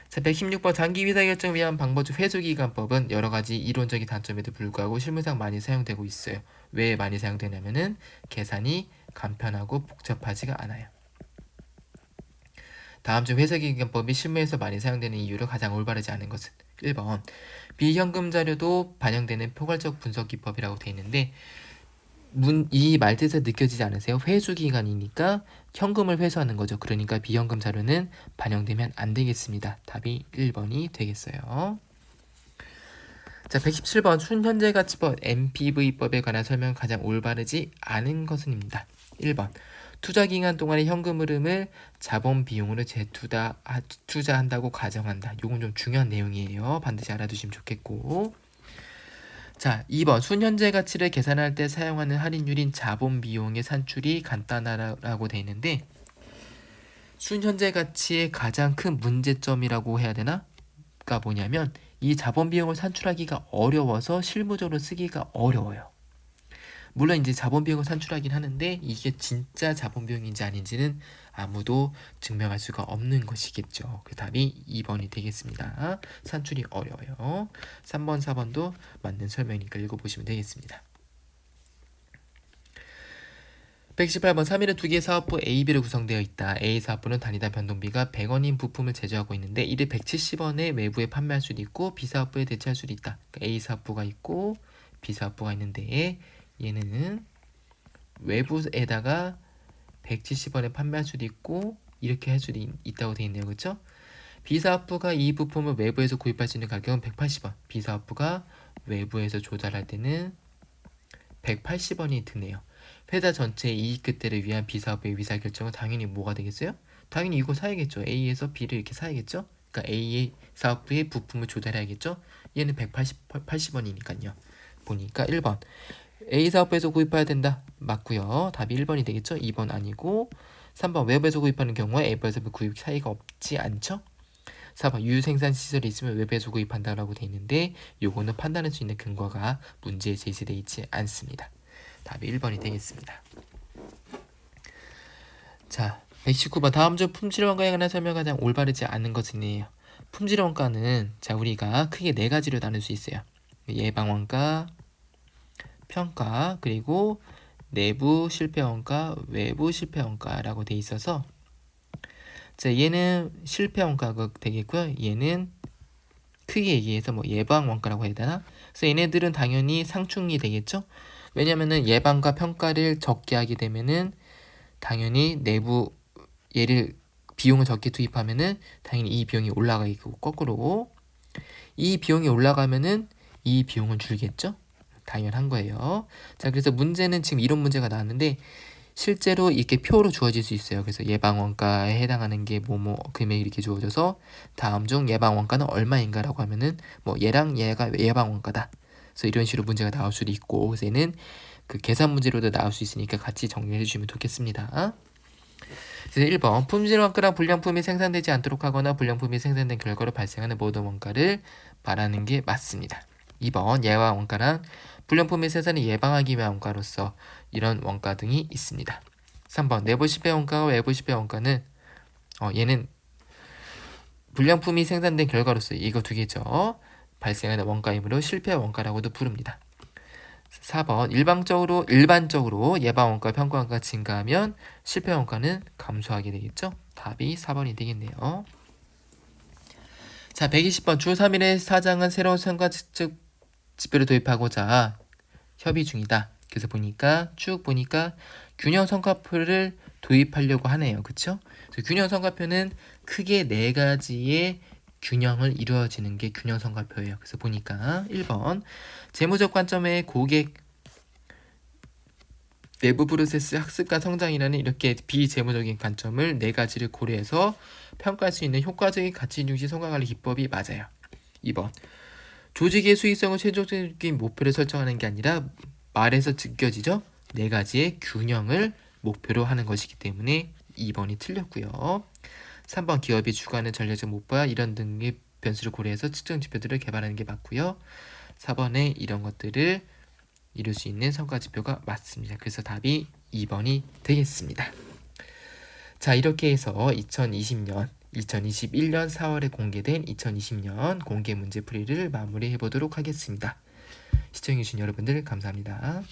자, 116번 장기 비사 결정 위한 방법중 회수기간법은 여러 가지 이론적인 단점에도 불구하고 실무상 많이 사용되고 있어요. 왜 많이 사용되냐면은 계산이 간편하고 복잡하지가 않아요. 다음 중 회수기간법이 실무에서 많이 사용되는 이유로 가장 올바르지 않은 것은 1번 비현금 자료도 반영되는 포괄적 분석 기법이라고 되어 있는데 이 말뜻에서 느껴지지 않으세요? 회수 기간이니까 현금을 회수하는 거죠. 그러니까 비현금 자료는 반영되면 안 되겠습니다. 답이 1번이 되겠어요. 자, 117번 순현재가치법 NPV법에 관한 설명은 가장 올바르지 않은 것은입니다. 1번 투자기간 동안의 현금 흐름을 자본 비용으로 투자한다고 가정한다. 요건 좀 중요한 내용이에요. 반드시 알아두시면 좋겠고. 자, 2번 순현재 가치를 계산할 때 사용하는 할인율인 자본 비용의 산출이 간단하라고 되어 있는데 순현재 가치의 가장 큰 문제점이라고 해야 되나? 가 뭐냐면 이 자본 비용을 산출하기가 어려워서 실무적으로 쓰기가 어려워요. 물론 이제 자본 비용을 산출하긴 하는데 이게 진짜 자본 비용인지 아닌지는 아무도 증명할 수가 없는 것이겠죠. 그 답이 2번이 되겠습니다. 산출이 어려워요. 3번, 4번도 맞는 설명이니까 읽어보시면 되겠습니다. 118번 3일은 두 개의 사업부 A, B로 구성되어 있다. A 사업부는 단위당 변동비가 100원인 부품을 제조하고 있는데 이를 170원에 외부에 판매할 수도 있고 B 사업부에 대체할 수도 있다. 그러니까 A 사업부가 있고 B 사업부가 있는데 얘는 외부에다가 170원에 판매할 수도 있고 이렇게 할 수도 있다고 되어 있네요. 그렇죠? B 사업부가 이 부품을 외부에서 구입할 수 있는 가격은 180원. B 사업부가 외부에서 조달할 때는 180원이 드네요. 회사 전체의 이익 극대를 위한 B 사업의 위사 결정은 당연히 뭐가 되겠어요? 당연히 이거 사야겠죠. A에서 B를 이렇게 사야겠죠. 그러니까 A의 사업부의 부품을 조달해야겠죠. 얘는 180원이니까요. 보니까 1번 A 사업부에서 구입해야 된다. 맞고요. 답이 1번이 되겠죠. 2번 아니고 3번 외부에서 구입하는 경우에 외부에서 구입 차이가 없지 않죠. 4번 유생산 시설이 있으면 외부에서 구입한다라고 돼 있는데 요거는 판단할 수 있는 근거가 문제에 제시되어 있지 않습니다. 답이 1번이 되겠습니다. 자, 119번 다음 중 품질원가에 관한 설명이 가장 올바르지 않은 것은이에요. 품질원가는 자 우리가 크게 네 가지로 나눌 수 있어요. 예방원가, 평가, 그리고 내부 실패원가, 외부 실패원가라고 돼 있어서 자 얘는 실패원가가 되겠고요. 얘는 크게 얘기해서 뭐 예방원가라고 해야 되나? 그래서 얘네들은 당연히 상충이 되겠죠. 왜냐면은 예방과 평가를 적게 하게 되면은 당연히 내부 얘를 비용을 적게 투입하면은 당연히 이 비용이 올라가고 거꾸로 이 비용이 올라가면은 이 비용은 줄겠죠. 당연한 거예요. 자, 그래서 문제는 지금 이런 문제가 나왔는데 실제로 이렇게 표로 주어질 수 있어요. 그래서 예방원가에 해당하는 게 뭐뭐 금액이 이렇게 주어져서 다음 중 예방원가는 얼마인가라고 하면은 뭐 얘랑 얘가 예방원가다. 그래서 이런 식으로 문제가 나올 수도 있고 그래서 얘는 그 계산 문제로도 나올 수 있으니까 같이 정리해 주시면 좋겠습니다. 그래서 1번 품질원가란 불량품이 생산되지 않도록 하거나 불량품이 생산된 결과로 발생하는 모든 원가를 말하는 게 맞습니다. 2번 예방원가란 불량품의 생산을 예방하기 위한 원가로서 이런 원가 등이 있습니다. 3번 내부 실패 원가와 외부 실패 원가는 얘는 불량품이 생산된 결과로서 이거 두 개죠. 발생하는 원가이므로 실패 원가라고도 부릅니다. 4번 일반적으로 예방 원가, 평가 원가가 증가하면 실패 원가는 감소하게 되겠죠. 답이 4번이 되겠네요. 자, 120번 주 3일에 사장은 새로운 성과 측정 지표를 도입하고자 협의 중이다. 그래서 쭉 보니까 균형 성과표를 도입하려고 하네요. 그쵸? 그래서 균형 성과표는 크게 네 가지의 균형을 이루어지는 게 균형 성과표예요. 그래서 보니까 1번 재무적 관점의 고객 내부 프로세스 학습과 성장이라는 이렇게 비재무적인 관점을 네 가지를 고려해서 평가할 수 있는 효과적인 가치 중시 성과관리 기법이 맞아요. 2번 조직의 수익성을 최종적인 목표를 설정하는 게 아니라 말에서 느껴지죠? 네 가지의 균형을 목표로 하는 것이기 때문에 2번이 틀렸고요. 3번 기업이 추구하는 전략적 목표와 이런 등의 변수를 고려해서 측정 지표들을 개발하는 게 맞고요. 4번에 이런 것들을 이룰 수 있는 성과 지표가 맞습니다. 그래서 답이 2번이 되겠습니다. 자, 이렇게 해서 2021년 4월에 공개된 2020년 공개 문제 풀이를 마무리해 보도록 하겠습니다. 시청해주신 여러분들 감사합니다.